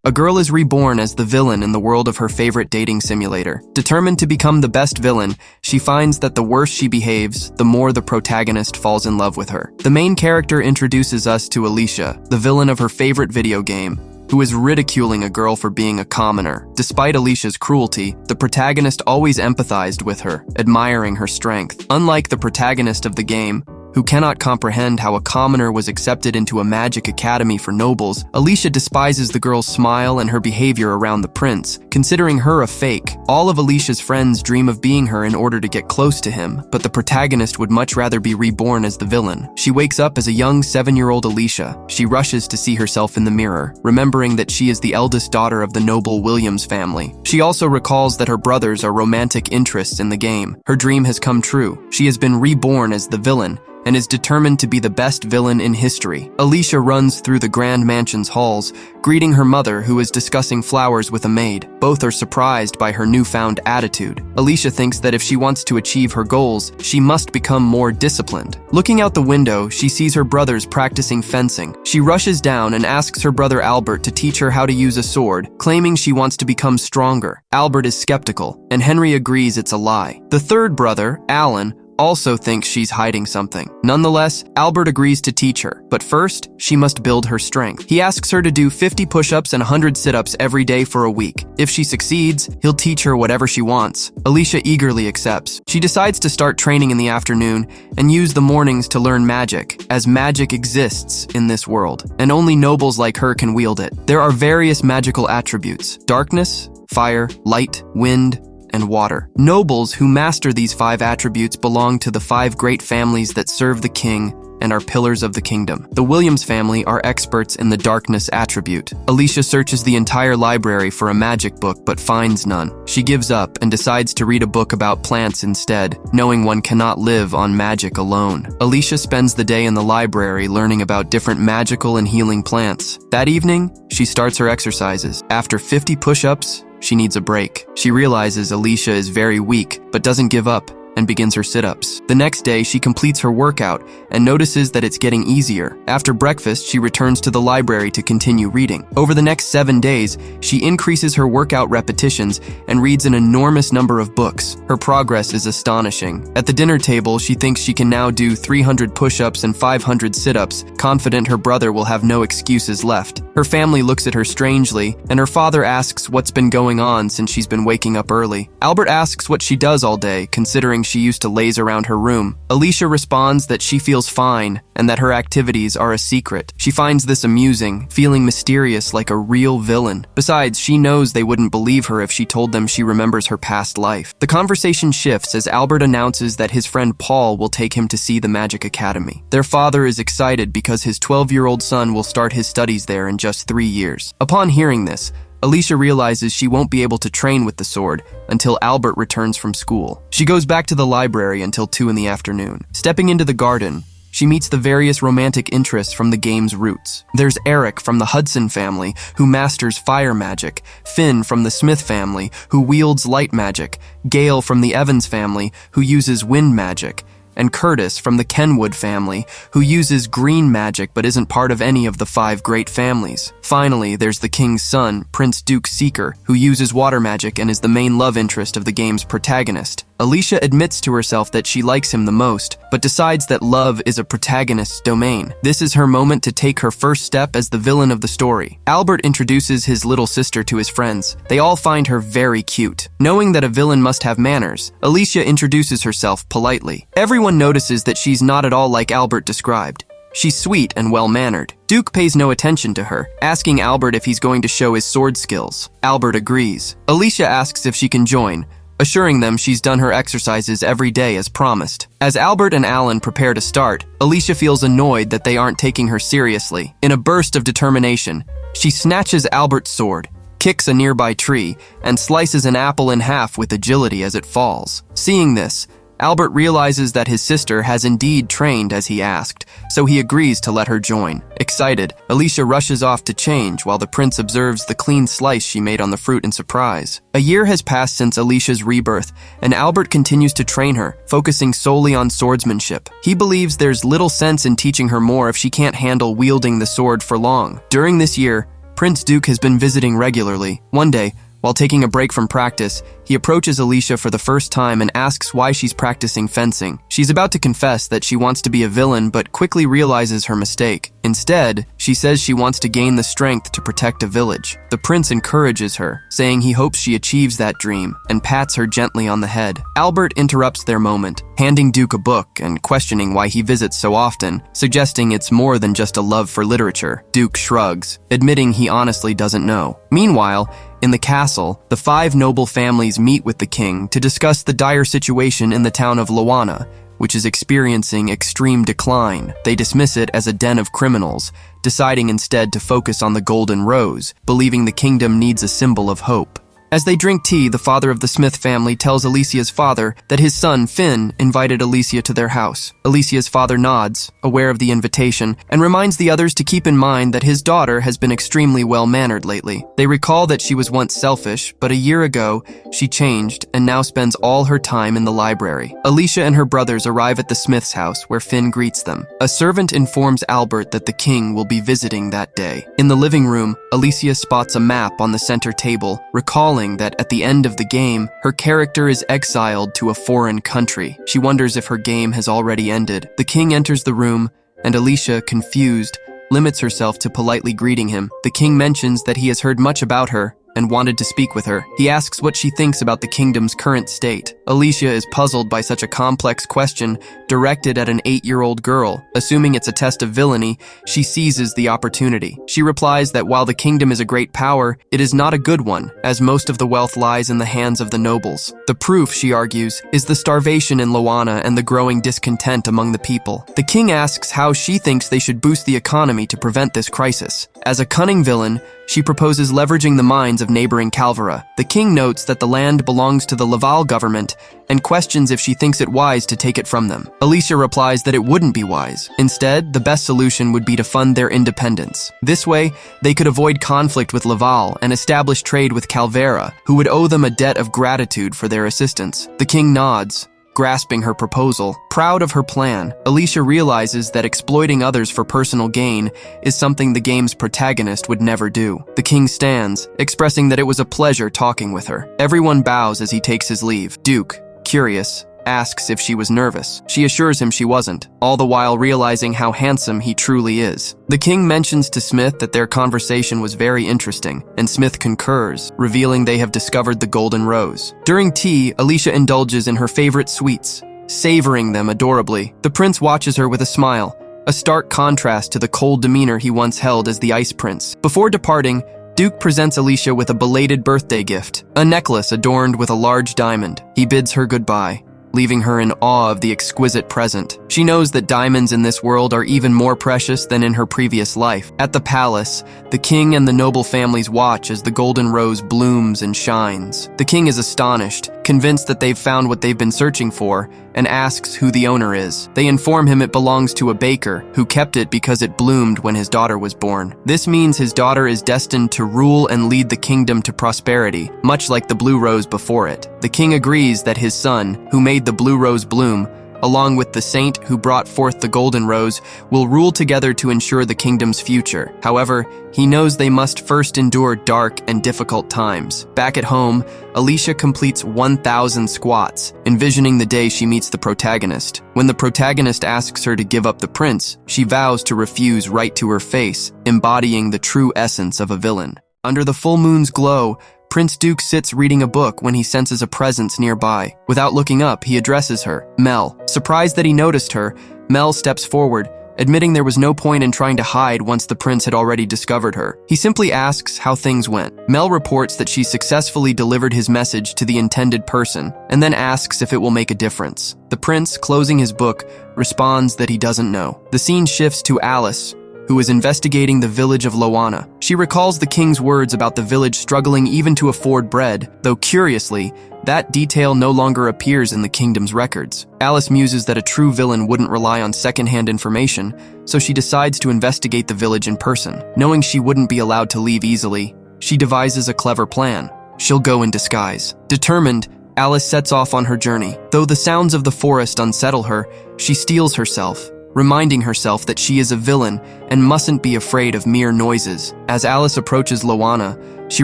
A girl is reborn as the villain in the world of her favorite dating simulator. Determined to become the best villain, she finds that the worse she behaves, the more the protagonist falls in love with her. The main character introduces us to Alicia, the villain of her favorite video game, who is ridiculing a girl for being a commoner. Despite Alicia's cruelty, the protagonist always empathized with her, admiring her strength. Unlike the protagonist of the game, who cannot comprehend how a commoner was accepted into a magic academy for nobles, Alicia despises the girl's smile and her behavior around the prince, considering her a fake. All of Alicia's friends dream of being her in order to get close to him, but the protagonist would much rather be reborn as the villain. She wakes up as a young 7-year-old Alicia. She rushes to see herself in the mirror, remembering that she is the eldest daughter of the noble Williams family. She also recalls that her brothers are romantic interests in the game. Her dream has come true. She has been reborn as the villain, and is determined to be the best villain in history. Alicia runs through the grand mansion's halls, greeting her mother, who is discussing flowers with a maid. Both are surprised by her newfound attitude. Alicia thinks that if she wants to achieve her goals, she must become more disciplined. Looking out the window, she sees her brothers practicing fencing. She rushes down and asks her brother Albert to teach her how to use a sword, claiming she wants to become stronger. Albert is skeptical, and Henry agrees it's a lie. The third brother, Alan, also thinks she's hiding something. Nonetheless, Albert agrees to teach her, but first, she must build her strength. He asks her to do 50 push-ups and 100 sit-ups every day for a week. If she succeeds, he'll teach her whatever she wants. Alicia eagerly accepts. She decides to start training in the afternoon and use the mornings to learn magic, as magic exists in this world, and only nobles like her can wield it. There are various magical attributes: darkness, fire, light, wind, and water. Nobles who master these 5 attributes belong to the 5 great families that serve the king and are pillars of the kingdom. The Williams family are experts in the darkness attribute. Alicia searches the entire library for a magic book but finds none. She gives up and decides to read a book about plants instead, knowing one cannot live on magic alone. Alicia spends the day in the library learning about different magical and healing plants. That evening, she starts her exercises. After 50 push-ups, she needs a break. She realizes Alicia is very weak, but doesn't give up and begins her sit-ups. The next day, she completes her workout and notices that it's getting easier. After breakfast, she returns to the library to continue reading. Over the next 7 days, she increases her workout repetitions and reads an enormous number of books. Her progress is astonishing. At the dinner table, she thinks she can now do 300 push-ups and 500 sit-ups, confident her brother will have no excuses left. Her family looks at her strangely, and her father asks what's been going on since she's been waking up early. Albert asks what she does all day, considering she used to laze around her room. Alicia responds that she feels fine and that her activities are a secret. She finds this amusing, feeling mysterious like a real villain. Besides, she knows they wouldn't believe her if she told them she remembers her past life. The conversation shifts as Albert announces that his friend Paul will take him to see the Magic Academy. Their father is excited because his 12-year-old son will start his studies there in just 3 years. Upon hearing this, Alicia realizes she won't be able to train with the sword until Albert returns from school. She goes back to the library until 2 in the afternoon. Stepping into the garden, she meets the various romantic interests from the game's roots. There's Eric from the Hudson family, who masters fire magic, Finn from the Smith family, who wields light magic, Gale from the Evans family, who uses wind magic, and Curtis from the Kenwood family, who uses green magic but isn't part of any of the 5 great families. Finally, there's the king's son, Prince Duke Seeker, who uses water magic and is the main love interest of the game's protagonist. Alicia admits to herself that she likes him the most, but decides that love is a protagonist's domain. This is her moment to take her first step as the villain of the story. Albert introduces his little sister to his friends. They all find her very cute. Knowing that a villain must have manners, Alicia introduces herself politely. Everyone notices that she's not at all like Albert described. She's sweet and well-mannered. Duke pays no attention to her, asking Albert if he's going to show his sword skills. Albert agrees. Alicia asks if she can join, assuring them she's done her exercises every day as promised. As Albert and Alan prepare to start, Alicia feels annoyed that they aren't taking her seriously. In a burst of determination, she snatches Albert's sword, kicks a nearby tree, and slices an apple in half with agility as it falls. Seeing this, Albert realizes that his sister has indeed trained as he asked, so he agrees to let her join. Excited, Alicia rushes off to change while the prince observes the clean slice she made on the fruit in surprise. A year has passed since Alicia's rebirth, and Albert continues to train her, focusing solely on swordsmanship. He believes there's little sense in teaching her more if she can't handle wielding the sword for long. During this year, Prince Duke has been visiting regularly. One day, while taking a break from practice, he approaches Alicia for the first time and asks why she's practicing fencing. She's about to confess that she wants to be a villain, but quickly realizes her mistake. Instead, she says she wants to gain the strength to protect a village. The prince encourages her, saying he hopes she achieves that dream, and pats her gently on the head. Albert interrupts their moment, handing Duke a book and questioning why he visits so often, suggesting it's more than just a love for literature. Duke shrugs, admitting he honestly doesn't know. Meanwhile, in the castle, the 5 noble families meet with the king to discuss the dire situation in the town of Loana, which is experiencing extreme decline. They dismiss it as a den of criminals, deciding instead to focus on the Golden Rose, believing the kingdom needs a symbol of hope. As they drink tea, the father of the Smith family tells Alicia's father that his son, Finn, invited Alicia to their house. Alicia's father nods, aware of the invitation, and reminds the others to keep in mind that his daughter has been extremely well-mannered lately. They recall that she was once selfish, but a year ago, she changed and now spends all her time in the library. Alicia and her brothers arrive at the Smith's house, where Finn greets them. A servant informs Albert that the king will be visiting that day. In the living room, Alicia spots a map on the center table, recalling that at the end of the game, her character is exiled to a foreign country. She wonders if her game has already ended. The king enters the room, and Alicia, confused, limits herself to politely greeting him. The king mentions that he has heard much about her and wanted to speak with her. He asks what she thinks about the kingdom's current state. Alicia is puzzled by such a complex question directed at an 8-year-old girl. Assuming it's a test of villainy, she seizes the opportunity. She replies that while the kingdom is a great power, it is not a good one, as most of the wealth lies in the hands of the nobles. The proof, she argues, is the starvation in Loana and the growing discontent among the people. The king asks how she thinks they should boost the economy to prevent this crisis. As a cunning villain, she proposes leveraging the mines of neighboring Calvera. The king notes that the land belongs to the Laval government and questions if she thinks it wise to take it from them. Alicia replies that it wouldn't be wise. Instead, the best solution would be to fund their independence. This way, they could avoid conflict with Laval and establish trade with Calvera, who would owe them a debt of gratitude for their assistance. The king nods, grasping her proposal. Proud of her plan, Alicia realizes that exploiting others for personal gain is something the game's protagonist would never do. The king stands, expressing that it was a pleasure talking with her. Everyone bows as he takes his leave. Duke, curious, asks if she was nervous. She assures him she wasn't, all the while realizing how handsome he truly is. The king mentions to Smith that their conversation was very interesting, and Smith concurs, revealing they have discovered the Golden Rose. During tea, Alicia indulges in her favorite sweets, savoring them adorably. The prince watches her with a smile, a stark contrast to the cold demeanor he once held as the Ice Prince. Before departing, Duke presents Alicia with a belated birthday gift, a necklace adorned with a large diamond. He bids her goodbye, leaving her in awe of the exquisite present. She knows that diamonds in this world are even more precious than in her previous life. At the palace, the king and the noble families watch as the Golden Rose blooms and shines. The king is astonished, convinced that they've found what they've been searching for, and asks who the owner is. They inform him it belongs to a baker, who kept it because it bloomed when his daughter was born. This means his daughter is destined to rule and lead the kingdom to prosperity, much like the blue rose before it. The king agrees that his son, who made the blue rose bloom, along with the saint who brought forth the golden rose, will rule together to ensure the kingdom's future. However, he knows they must first endure dark and difficult times. Back at home, Alicia completes 1,000 squats, envisioning the day she meets the protagonist. When the protagonist asks her to give up the prince, she vows to refuse right to her face, embodying the true essence of a villain. Under the full moon's glow, Prince Duke sits reading a book when he senses a presence nearby. Without looking up, he addresses her, Mel. Surprised that he noticed her, Mel steps forward, admitting there was no point in trying to hide once the prince had already discovered her. He simply asks how things went. Mel reports that she successfully delivered his message to the intended person, and then asks if it will make a difference. The prince, closing his book, responds that he doesn't know. The scene shifts to Alice, who is investigating the village of Loana. She recalls the king's words about the village struggling even to afford bread, though curiously, that detail no longer appears in the kingdom's records. Alice muses that a true villain wouldn't rely on secondhand information, so she decides to investigate the village in person. Knowing she wouldn't be allowed to leave easily, she devises a clever plan. She'll go in disguise. Determined, Alice sets off on her journey. Though the sounds of the forest unsettle her, she steels herself, reminding herself that she is a villain and mustn't be afraid of mere noises. As Alice approaches Loana, she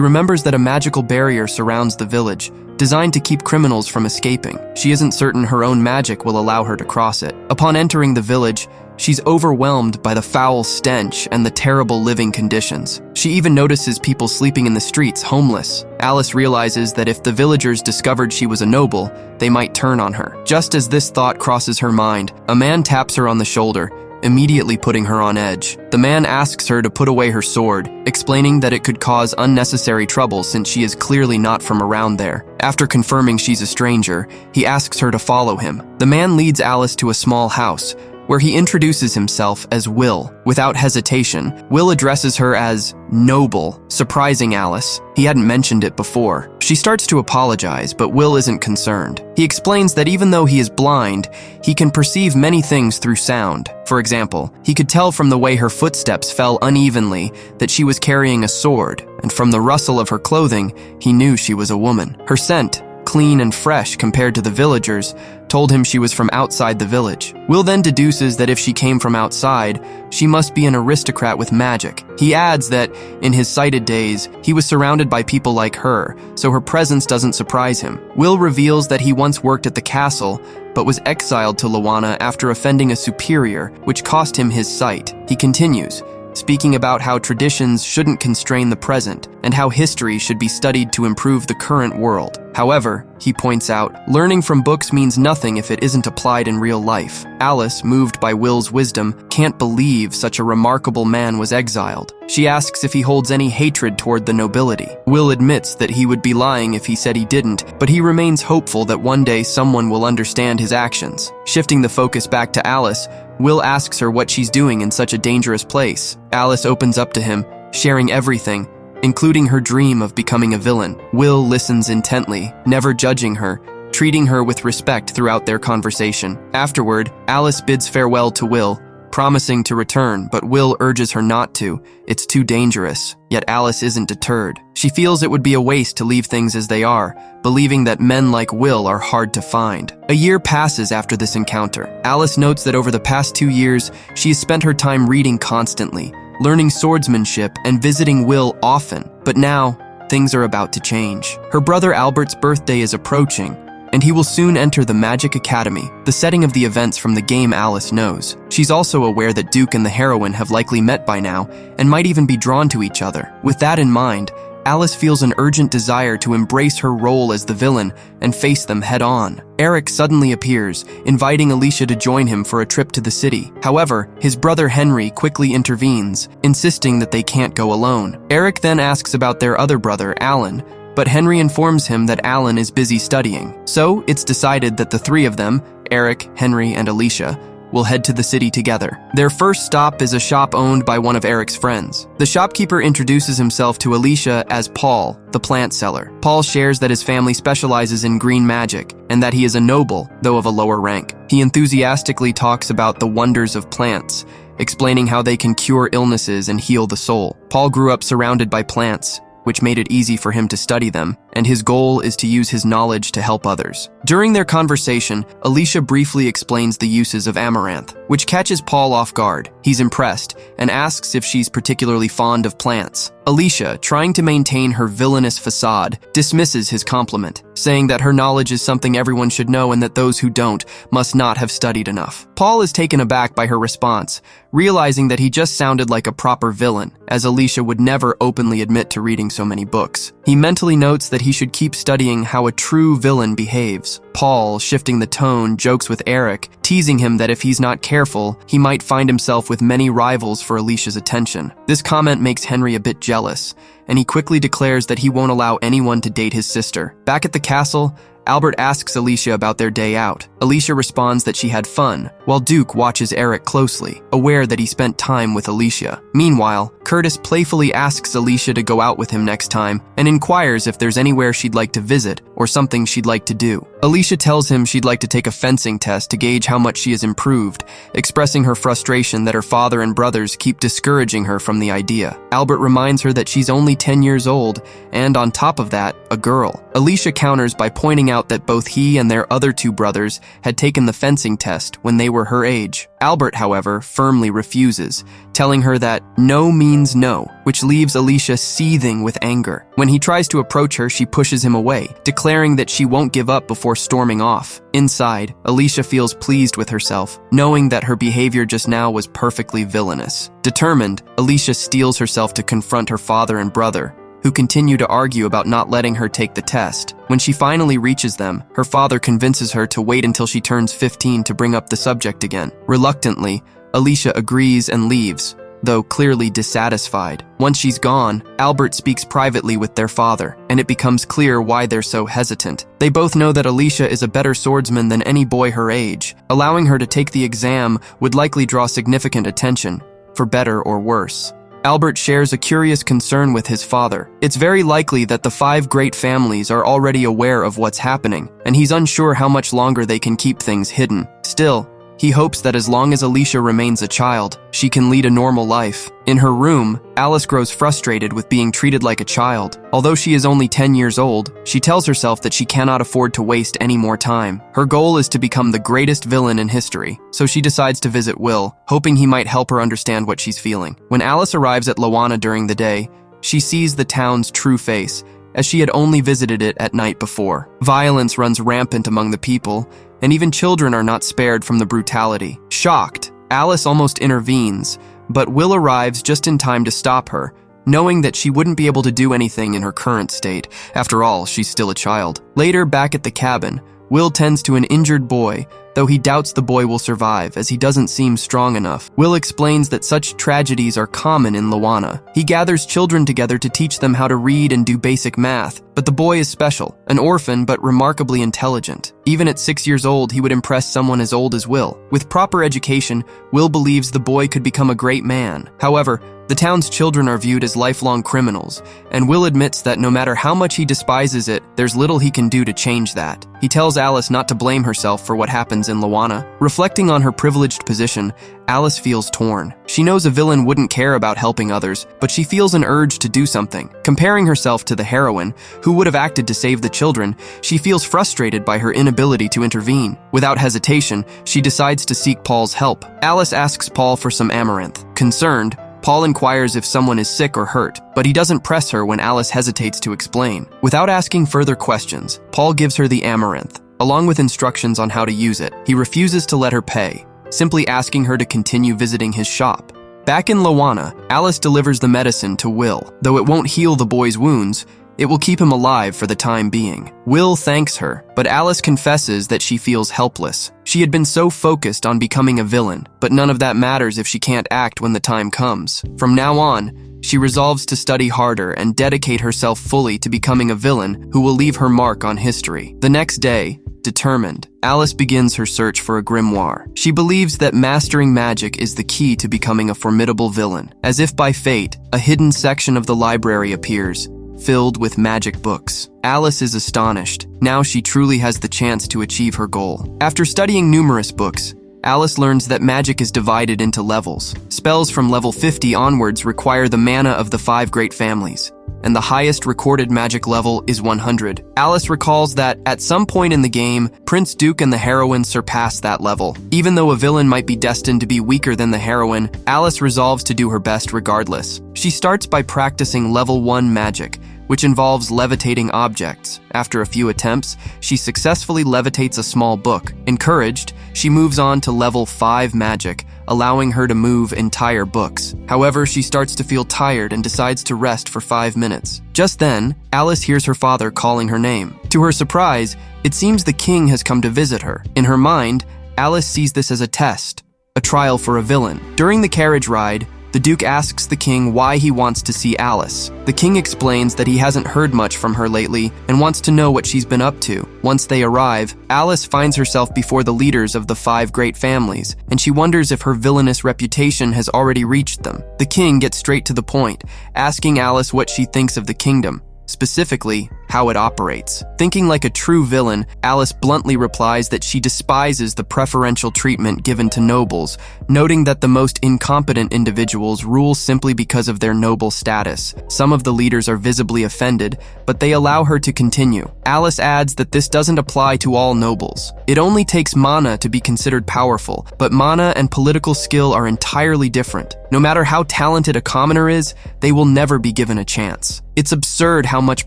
remembers that a magical barrier surrounds the village, designed to keep criminals from escaping. She isn't certain her own magic will allow her to cross it. Upon entering the village, she's overwhelmed by the foul stench and the terrible living conditions. She even notices people sleeping in the streets, homeless. Alice realizes that if the villagers discovered she was a noble, they might turn on her. Just as this thought crosses her mind, a man taps her on the shoulder, immediately putting her on edge. The man asks her to put away her sword, explaining that it could cause unnecessary trouble since she is clearly not from around there. After confirming she's a stranger, he asks her to follow him. The man leads Alice to a small house, where he introduces himself as Will. Without hesitation, Will addresses her as noble, surprising Alice. He hadn't mentioned it before. She starts to apologize, but Will isn't concerned. He explains that even though he is blind, he can perceive many things through sound. For example, he could tell from the way her footsteps fell unevenly that she was carrying a sword, and from the rustle of her clothing, he knew she was a woman. Her scent, clean and fresh compared to the villagers, told him she was from outside the village. Will then deduces that if she came from outside, she must be an aristocrat with magic. He adds that, in his sighted days, he was surrounded by people like her, so her presence doesn't surprise him. Will reveals that he once worked at the castle, but was exiled to Loana after offending a superior, which cost him his sight. He continues, speaking about how traditions shouldn't constrain the present and how history should be studied to improve the current world. However, he points out, learning from books means nothing if it isn't applied in real life. Alice, moved by Will's wisdom, can't believe such a remarkable man was exiled. She asks if he holds any hatred toward the nobility. Will admits that he would be lying if he said he didn't, but he remains hopeful that one day someone will understand his actions. Shifting the focus back to Alice, Will asks her what she's doing in such a dangerous place. Alice opens up to him, sharing everything, including her dream of becoming a villain. Will listens intently, never judging her, treating her with respect throughout their conversation. Afterward, Alice bids farewell to Will, promising to return, but Will urges her not to. It's too dangerous. Yet Alice isn't deterred. She feels it would be a waste to leave things as they are, believing that men like Will are hard to find. A year passes after this encounter. Alice notes that over the past 2 years, she has spent her time reading constantly, learning swordsmanship, and visiting Will often. But now, things are about to change. Her brother Albert's birthday is approaching, and he will soon enter the Magic Academy, the setting of the events from the game Alice knows. She's also aware that Duke and the heroine have likely met by now, and might even be drawn to each other. With that in mind, Alice feels an urgent desire to embrace her role as the villain and face them head-on. Eric suddenly appears, inviting Alicia to join him for a trip to the city. However, his brother Henry quickly intervenes, insisting that they can't go alone. Eric then asks about their other brother, Alan, but Henry informs him that Alan is busy studying. So, it's decided that the three of them, Eric, Henry, and Alicia, will head to the city together. Their first stop is a shop owned by one of Eric's friends. The shopkeeper introduces himself to Alicia as Paul, the plant seller. Paul shares that his family specializes in green magic, and that he is a noble, though of a lower rank. He enthusiastically talks about the wonders of plants, explaining how they can cure illnesses and heal the soul. Paul grew up surrounded by plants, which made it easy for him to study them, and his goal is to use his knowledge to help others. During their conversation, Alicia briefly explains the uses of amaranth, which catches Paul off guard. He's impressed and asks if she's particularly fond of plants. Alicia, trying to maintain her villainous facade, dismisses his compliment, saying that her knowledge is something everyone should know and that those who don't must not have studied enough. Paul is taken aback by her response, realizing that he just sounded like a proper villain, as Alicia would never openly admit to reading so many books. He mentally notes that he should keep studying how a true villain behaves. Paul, shifting the tone, jokes with Eric, teasing him that if he's not careful, he might find himself with many rivals for Alicia's attention. This comment makes Henry a bit jealous, and he quickly declares that he won't allow anyone to date his sister. Back at the castle, Albert asks Alicia about their day out. Alicia responds that she had fun, while Duke watches Eric closely, aware that he spent time with Alicia. Meanwhile, Curtis playfully asks Alicia to go out with him next time and inquires if there's anywhere she'd like to visit or something she'd like to do. Alicia tells him she'd like to take a fencing test to gauge how much she has improved, expressing her frustration that her father and brothers keep discouraging her from the idea. Albert reminds her that she's only 10 years old and, on top of that, a girl. Alicia counters by pointing out that both he and their other two brothers had taken the fencing test when they were were her age. Albert, however, firmly refuses, telling her that no means no, which leaves Alicia seething with anger. When he tries to approach her, she pushes him away, declaring that she won't give up before storming off. Inside, Alicia feels pleased with herself, knowing that her behavior just now was perfectly villainous. Determined, Alicia steels herself to confront her father and brother, who continue to argue about not letting her take the test. When she finally reaches them, her father convinces her to wait until she turns 15 to bring up the subject again. Reluctantly, Alicia agrees and leaves, though clearly dissatisfied. Once she's gone, Albert speaks privately with their father, and it becomes clear why they're so hesitant. They both know that Alicia is a better swordsman than any boy her age. Allowing her to take the exam would likely draw significant attention, for better or worse. Albert shares a curious concern with his father. It's very likely that the 5 great families are already aware of what's happening, and he's unsure how much longer they can keep things hidden. Still, he hopes that as long as Alicia remains a child, she can lead a normal life. In her room, Alice grows frustrated with being treated like a child. Although she is only 10 years old, she tells herself that she cannot afford to waste any more time. Her goal is to become the greatest villain in history, so she decides to visit Will, hoping he might help her understand what she's feeling. When Alice arrives at Lawana during the day, she sees the town's true face, as she had only visited it at night before. Violence runs rampant among the people, and even children are not spared from the brutality. Shocked, Alice almost intervenes, but Will arrives just in time to stop her, knowing that she wouldn't be able to do anything in her current state. After all, she's still a child. Later, back at the cabin, Will tends to an injured boy, though he doubts the boy will survive as he doesn't seem strong enough. Will explains that such tragedies are common in Lawana. He gathers children together to teach them how to read and do basic math, but the boy is special, an orphan but remarkably intelligent. Even at 6 years old, he would impress someone as old as Will. With proper education, Will believes the boy could become a great man. However, the town's children are viewed as lifelong criminals, and Will admits that no matter how much he despises it, there's little he can do to change that. He tells Alice not to blame herself for what happens in Lawana. Reflecting on her privileged position, Alice feels torn. She knows a villain wouldn't care about helping others, but she feels an urge to do something. Comparing herself to the heroine, who would have acted to save the children, she feels frustrated by her inability to intervene. Without hesitation, she decides to seek Paul's help. Alice asks Paul for some amaranth. Concerned, Paul inquires if someone is sick or hurt, but he doesn't press her when Alice hesitates to explain. Without asking further questions, Paul gives her the amaranth, along with instructions on how to use it. He refuses to let her pay, simply asking her to continue visiting his shop. Back in Lawana, Alice delivers the medicine to Will. Though it won't heal the boy's wounds, it will keep him alive for the time being. Will thanks her, but Alice confesses that she feels helpless. She had been so focused on becoming a villain, but none of that matters if she can't act when the time comes. From now on, she resolves to study harder and dedicate herself fully to becoming a villain who will leave her mark on history. The next day, determined, Alice begins her search for a grimoire. She believes that mastering magic is the key to becoming a formidable villain. As if by fate, a hidden section of the library appears, filled with magic books. Alice is astonished. Now she truly has the chance to achieve her goal. After studying numerous books, Alice learns that magic is divided into levels. Spells from level 50 onwards require the mana of the 5 great families, and the highest recorded magic level is 100. Alice recalls that, at some point in the game, Prince Duke and the heroine surpass that level. Even though a villain might be destined to be weaker than the heroine, Alice resolves to do her best regardless. She starts by practicing level 1 magic, which involves levitating objects. After a few attempts, she successfully levitates a small book. Encouraged, she moves on to level 5 magic, allowing her to move entire books. However, she starts to feel tired and decides to rest for 5 minutes. Just then, Alice hears her father calling her name. To her surprise, it seems the king has come to visit her. In her mind, Alice sees this as a test, a trial for a villain. During the carriage ride, the Duke asks the king why he wants to see Alice. The king explains that he hasn't heard much from her lately and wants to know what she's been up to. Once they arrive, Alice finds herself before the leaders of the 5 great families, and she wonders if her villainous reputation has already reached them. The king gets straight to the point, asking Alice what she thinks of the kingdom. Specifically, how it operates. Thinking like a true villain, Alice bluntly replies that she despises the preferential treatment given to nobles, noting that the most incompetent individuals rule simply because of their noble status. Some of the leaders are visibly offended, but they allow her to continue. Alice adds that this doesn't apply to all nobles. It only takes mana to be considered powerful, but mana and political skill are entirely different. No matter how talented a commoner is, they will never be given a chance. It's absurd how much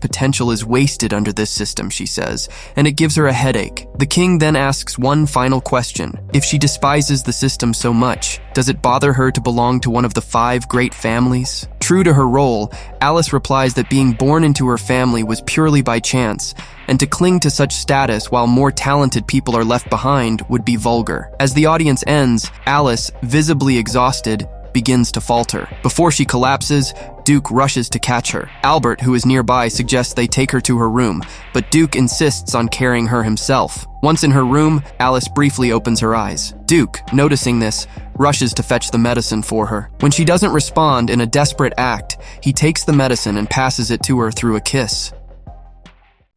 potential is wasted under this system, she says, and it gives her a headache. The king then asks one final question. If she despises the system so much, does it bother her to belong to one of the 5 great families? True to her role, Alice replies that being born into her family was purely by chance, and to cling to such status while more talented people are left behind would be vulgar. As the audience ends, Alice, visibly exhausted, begins to falter. Before she collapses, Duke rushes to catch her. Albert, who is nearby, suggests they take her to her room, but Duke insists on carrying her himself. Once in her room, Alice briefly opens her eyes. Duke, noticing this, rushes to fetch the medicine for her. When she doesn't respond in a desperate act, he takes the medicine and passes it to her through a kiss.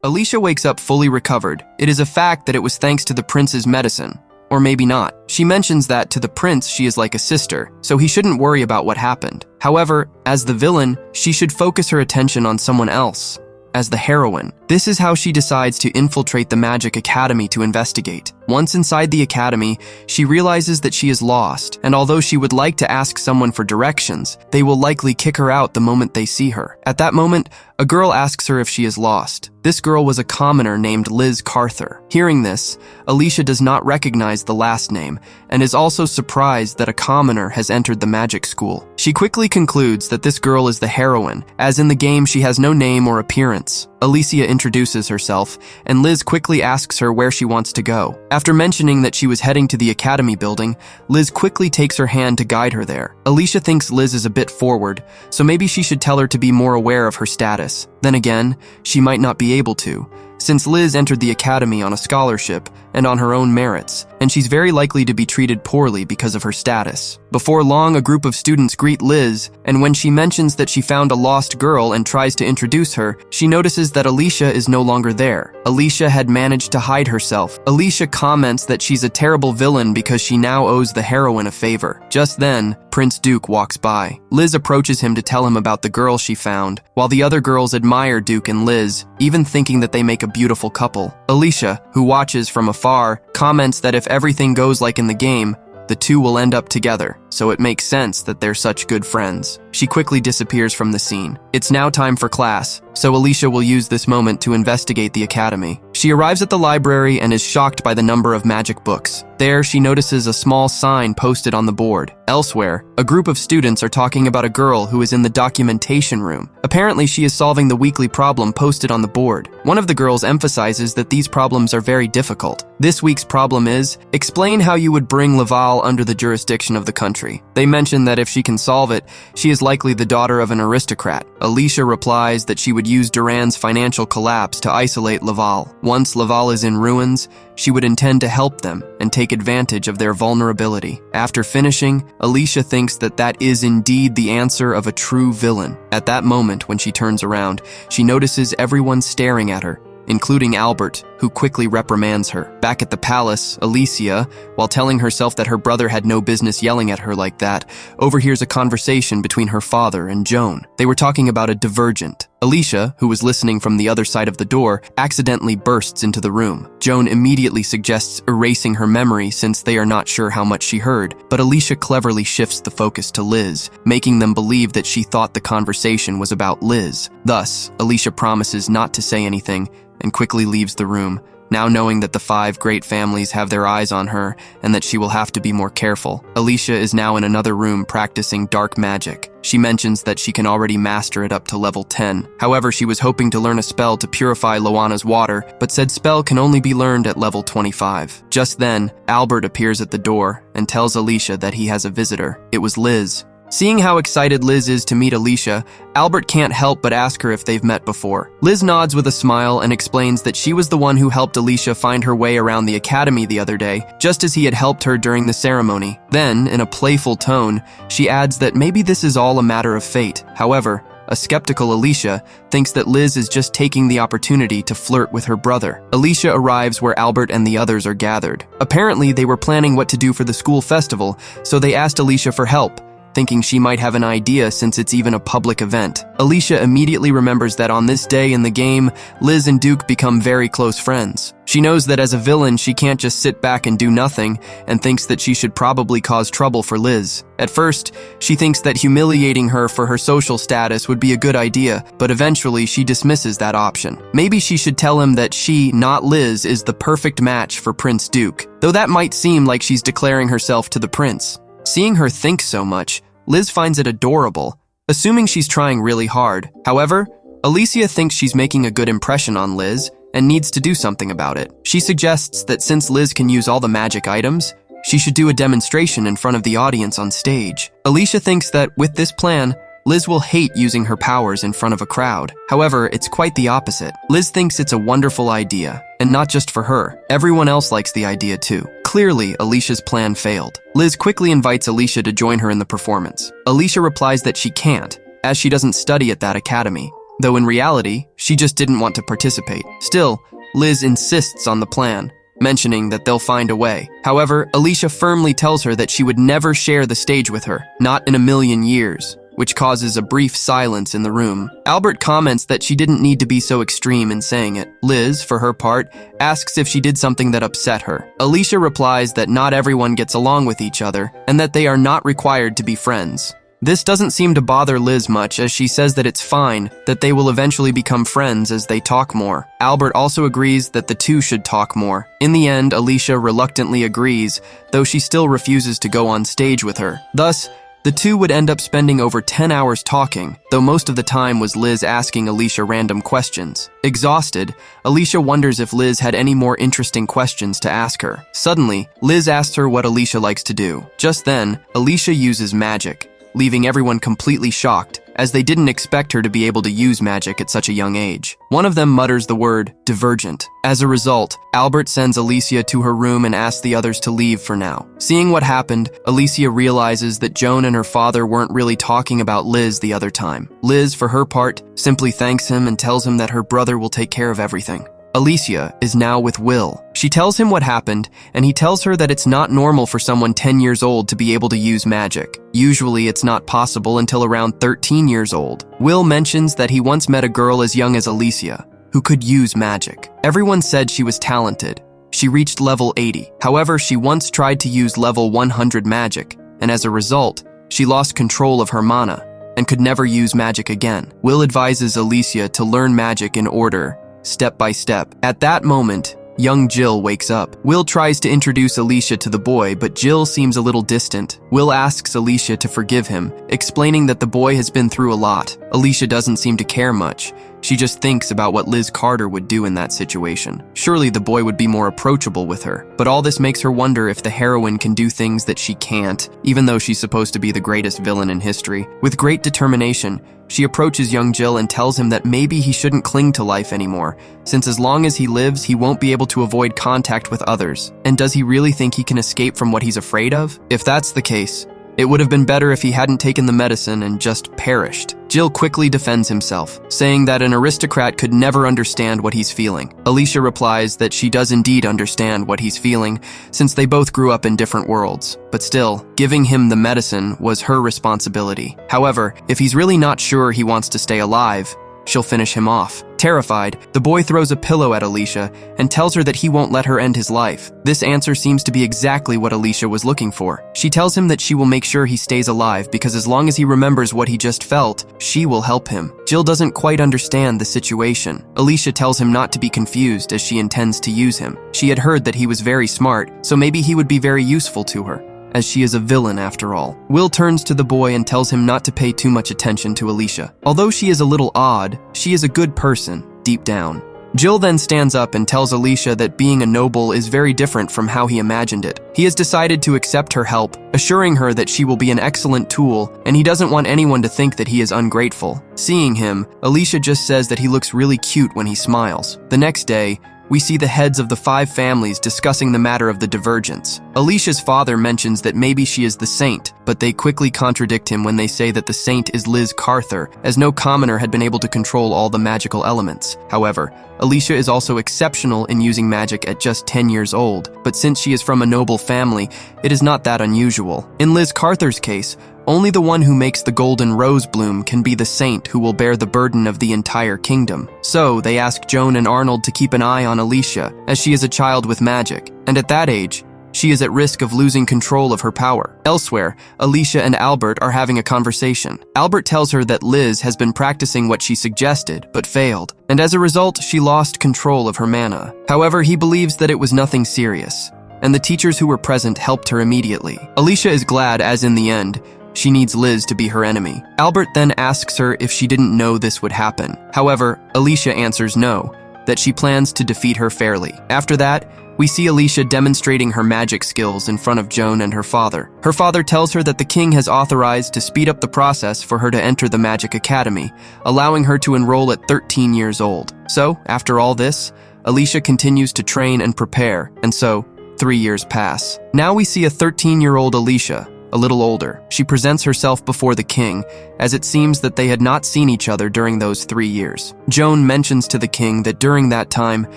Alicia wakes up fully recovered. It is a fact that it was thanks to the prince's medicine. Or maybe not. She mentions that to the prince she is like a sister, so he shouldn't worry about what happened. However, as the villain, she should focus her attention on someone else. As the heroine, this is how she decides to infiltrate the Magic Academy to investigate. Once inside the academy, she realizes that she is lost, and although she would like to ask someone for directions, they will likely kick her out the moment they see her. At that moment, a girl asks her if she is lost. This girl was a commoner named Liz Carther. Hearing this, Alicia does not recognize the last name, and is also surprised that a commoner has entered the magic school. She quickly concludes that this girl is the heroine, as in the game she has no name or appearance. Alicia introduces herself, and Liz quickly asks her where she wants to go. After mentioning that she was heading to the academy building, Liz quickly takes her hand to guide her there. Alicia thinks Liz is a bit forward, so maybe she should tell her to be more aware of her status. Then again, she might not be able to, since Liz entered the academy on a scholarship and on her own merits, and she's very likely to be treated poorly because of her status. Before long, a group of students greet Liz, and when she mentions that she found a lost girl and tries to introduce her, she notices that Alicia is no longer there. Alicia had managed to hide herself. Alicia comments that she's a terrible villain because she now owes the heroine a favor. Just then, Prince Duke walks by. Liz approaches him to tell him about the girl she found, while the other girls admire Duke and Liz, even thinking that they make a beautiful couple. Alicia, who watches from afar, comments that if everything goes like in the game, the two will end up together, so it makes sense that they're such good friends. She quickly disappears from the scene. It's now time for class, so Alicia will use this moment to investigate the academy. She arrives at the library and is shocked by the number of magic books. There, she notices a small sign posted on the board. Elsewhere, a group of students are talking about a girl who is in the documentation room. Apparently, she is solving the weekly problem posted on the board. One of the girls emphasizes that these problems are very difficult. This week's problem is, explain how you would bring Laval under the jurisdiction of the country. They mention that if she can solve it, she is likely the daughter of an aristocrat. Alicia replies that she would use Duran's financial collapse to isolate Laval. Once Laval is in ruins, she would intend to help them and take advantage of their vulnerability. After finishing, Alicia thinks that that is indeed the answer of a true villain. At that moment, when she turns around, she notices everyone staring at her, including Albert, who quickly reprimands her. Back at the palace, Alicia, while telling herself that her brother had no business yelling at her like that, overhears a conversation between her father and Joan. They were talking about a divergent. Alicia, who was listening from the other side of the door, accidentally bursts into the room. Joan immediately suggests erasing her memory since they are not sure how much she heard, but Alicia cleverly shifts the focus to Liz, making them believe that she thought the conversation was about Liz. Thus, Alicia promises not to say anything and quickly leaves the room, now knowing that the 5 great families have their eyes on her and that she will have to be more careful. Alicia is now in another room practicing dark magic. She mentions that she can already master it up to level 10. However, she was hoping to learn a spell to purify Loana's water, but said spell can only be learned at level 25. Just then, Albert appears at the door and tells Alicia that he has a visitor. It was Liz. Seeing how excited Liz is to meet Alicia, Albert can't help but ask her if they've met before. Liz nods with a smile and explains that she was the one who helped Alicia find her way around the academy the other day, just as he had helped her during the ceremony. Then, in a playful tone, she adds that maybe this is all a matter of fate. However, A skeptical Alicia thinks that Liz is just taking the opportunity to flirt with her brother. Alicia arrives where Albert and the others are gathered. Apparently, they were planning what to do for the school festival, so they asked Alicia for help, thinking she might have an idea since it's even a public event. Alicia immediately remembers that on this day in the game, Liz and Duke become very close friends. She knows that as a villain, she can't just sit back and do nothing, and thinks that she should probably cause trouble for Liz. At first, she thinks that humiliating her for her social status would be a good idea, but eventually she dismisses that option. Maybe she should tell him that she, not Liz, is the perfect match for Prince Duke, though that might seem like she's declaring herself to the prince. Seeing her think so much, Liz finds it adorable, assuming she's trying really hard. However, Alicia thinks she's making a good impression on Liz and needs to do something about it. She suggests that since Liz can use all the magic items, she should do a demonstration in front of the audience on stage. Alicia thinks that with this plan, Liz will hate using her powers in front of a crowd. However, it's quite the opposite. Liz thinks it's a wonderful idea, and not just for her. Everyone else likes the idea too. Clearly, Alicia's plan failed. Liz quickly invites Alicia to join her in the performance. Alicia replies that she can't, as she doesn't study at that academy, though in reality, she just didn't want to participate. Still, Liz insists on the plan, mentioning that they'll find a way. However, Alicia firmly tells her that she would never share the stage with her, not in a million years, which causes a brief silence in the room. Albert comments that she didn't need to be so extreme in saying it. Liz, for her part, asks if she did something that upset her. Alicia replies that not everyone gets along with each other, and that they are not required to be friends. This doesn't seem to bother Liz much, as she says that it's fine, that they will eventually become friends as they talk more. Albert also agrees that the two should talk more. In the end, Alicia reluctantly agrees, though she still refuses to go on stage with her. Thus, the two would end up spending over 10 hours talking, though most of the time was Liz asking Alicia random questions. Exhausted, Alicia wonders if Liz had any more interesting questions to ask her. Suddenly, Liz asks her what Alicia likes to do. Just then, Alicia uses magic, leaving everyone completely shocked, as they didn't expect her to be able to use magic at such a young age. One of them mutters the word divergent. As a result, Albert sends Alicia to her room and asks the others to leave for now. Seeing what happened, Alicia realizes that Joan and her father weren't really talking about Liz the other time. Liz, for her part, simply thanks him and tells him that her brother will take care of everything. Alicia is now with Will. She tells him what happened, and he tells her that it's not normal for someone 10 years old to be able to use magic. Usually it's not possible until around 13 years old. Will mentions that he once met a girl as young as Alicia, who could use magic. Everyone said she was talented. She reached level 80. However, she once tried to use level 100 magic, and as a result, she lost control of her mana, and could never use magic again. Will advises Alicia to learn magic in order, step by step. At that moment, young Jill wakes up. Will tries to introduce Alicia to the boy, but Jill seems a little distant. Will asks Alicia to forgive him, explaining that the boy has been through a lot. Alicia doesn't seem to care much. She just thinks about what Liz Carter would do in that situation. Surely the boy would be more approachable with her, but all this makes her wonder if the heroine can do things that she can't, even though she's supposed to be the greatest villain in history. With great determination, she approaches young Jill and tells him that maybe he shouldn't cling to life anymore, since as long as he lives, he won't be able to avoid contact with others. And does he really think he can escape from what he's afraid of? If that's the case, it would have been better if he hadn't taken the medicine and just perished. Jill quickly defends himself, saying that an aristocrat could never understand what he's feeling. Alicia replies that she does indeed understand what he's feeling, since they both grew up in different worlds. But still, giving him the medicine was her responsibility. However, if he's really not sure he wants to stay alive, she'll finish him off. Terrified, the boy throws a pillow at Alicia and tells her that he won't let her end his life. This answer seems to be exactly what Alicia was looking for. She tells him that she will make sure he stays alive because as long as he remembers what he just felt, she will help him. Jill doesn't quite understand the situation. Alicia tells him not to be confused as she intends to use him. She had heard that he was very smart, so maybe he would be very useful to her, as she is a villain after all. Will turns to the boy and tells him not to pay too much attention to Alicia. Although she is a little odd, she is a good person, deep down. Jill then stands up and tells Alicia that being a noble is very different from how he imagined it. He has decided to accept her help, assuring her that she will be an excellent tool, and he doesn't want anyone to think that he is ungrateful. Seeing him, Alicia just says that he looks really cute when he smiles. The next day, we see the heads of the 5 families discussing the matter of the divergence. Alicia's father mentions that maybe she is the saint, but they quickly contradict him when they say that the saint is Liz Carther, as no commoner had been able to control all the magical elements. However, Alicia is also exceptional in using magic at just 10 years old, but since she is from a noble family, it is not that unusual. In Liz Carther's case, only the one who makes the golden rose bloom can be the saint who will bear the burden of the entire kingdom. So, they ask Joan and Arnold to keep an eye on Alicia, as she is a child with magic, and at that age, she is at risk of losing control of her power. Elsewhere, Alicia and Albert are having a conversation. Albert tells her that Liz has been practicing what she suggested, but failed, and as a result, she lost control of her mana. However, he believes that it was nothing serious, and the teachers who were present helped her immediately. Alicia is glad, as in the end, she needs Liz to be her enemy. Albert then asks her if she didn't know this would happen. However, Alicia answers no, that she plans to defeat her fairly. After that, we see Alicia demonstrating her magic skills in front of Joan and her father. Her father tells her that the king has authorized to speed up the process for her to enter the Magic Academy, allowing her to enroll at 13 years old. So, after all this, Alicia continues to train and prepare, and so, 3 years pass. Now we see a 13-year-old Alicia, a little older. She presents herself before the king, as it seems that they had not seen each other during those 3 years. Joan mentions to the king that during that time,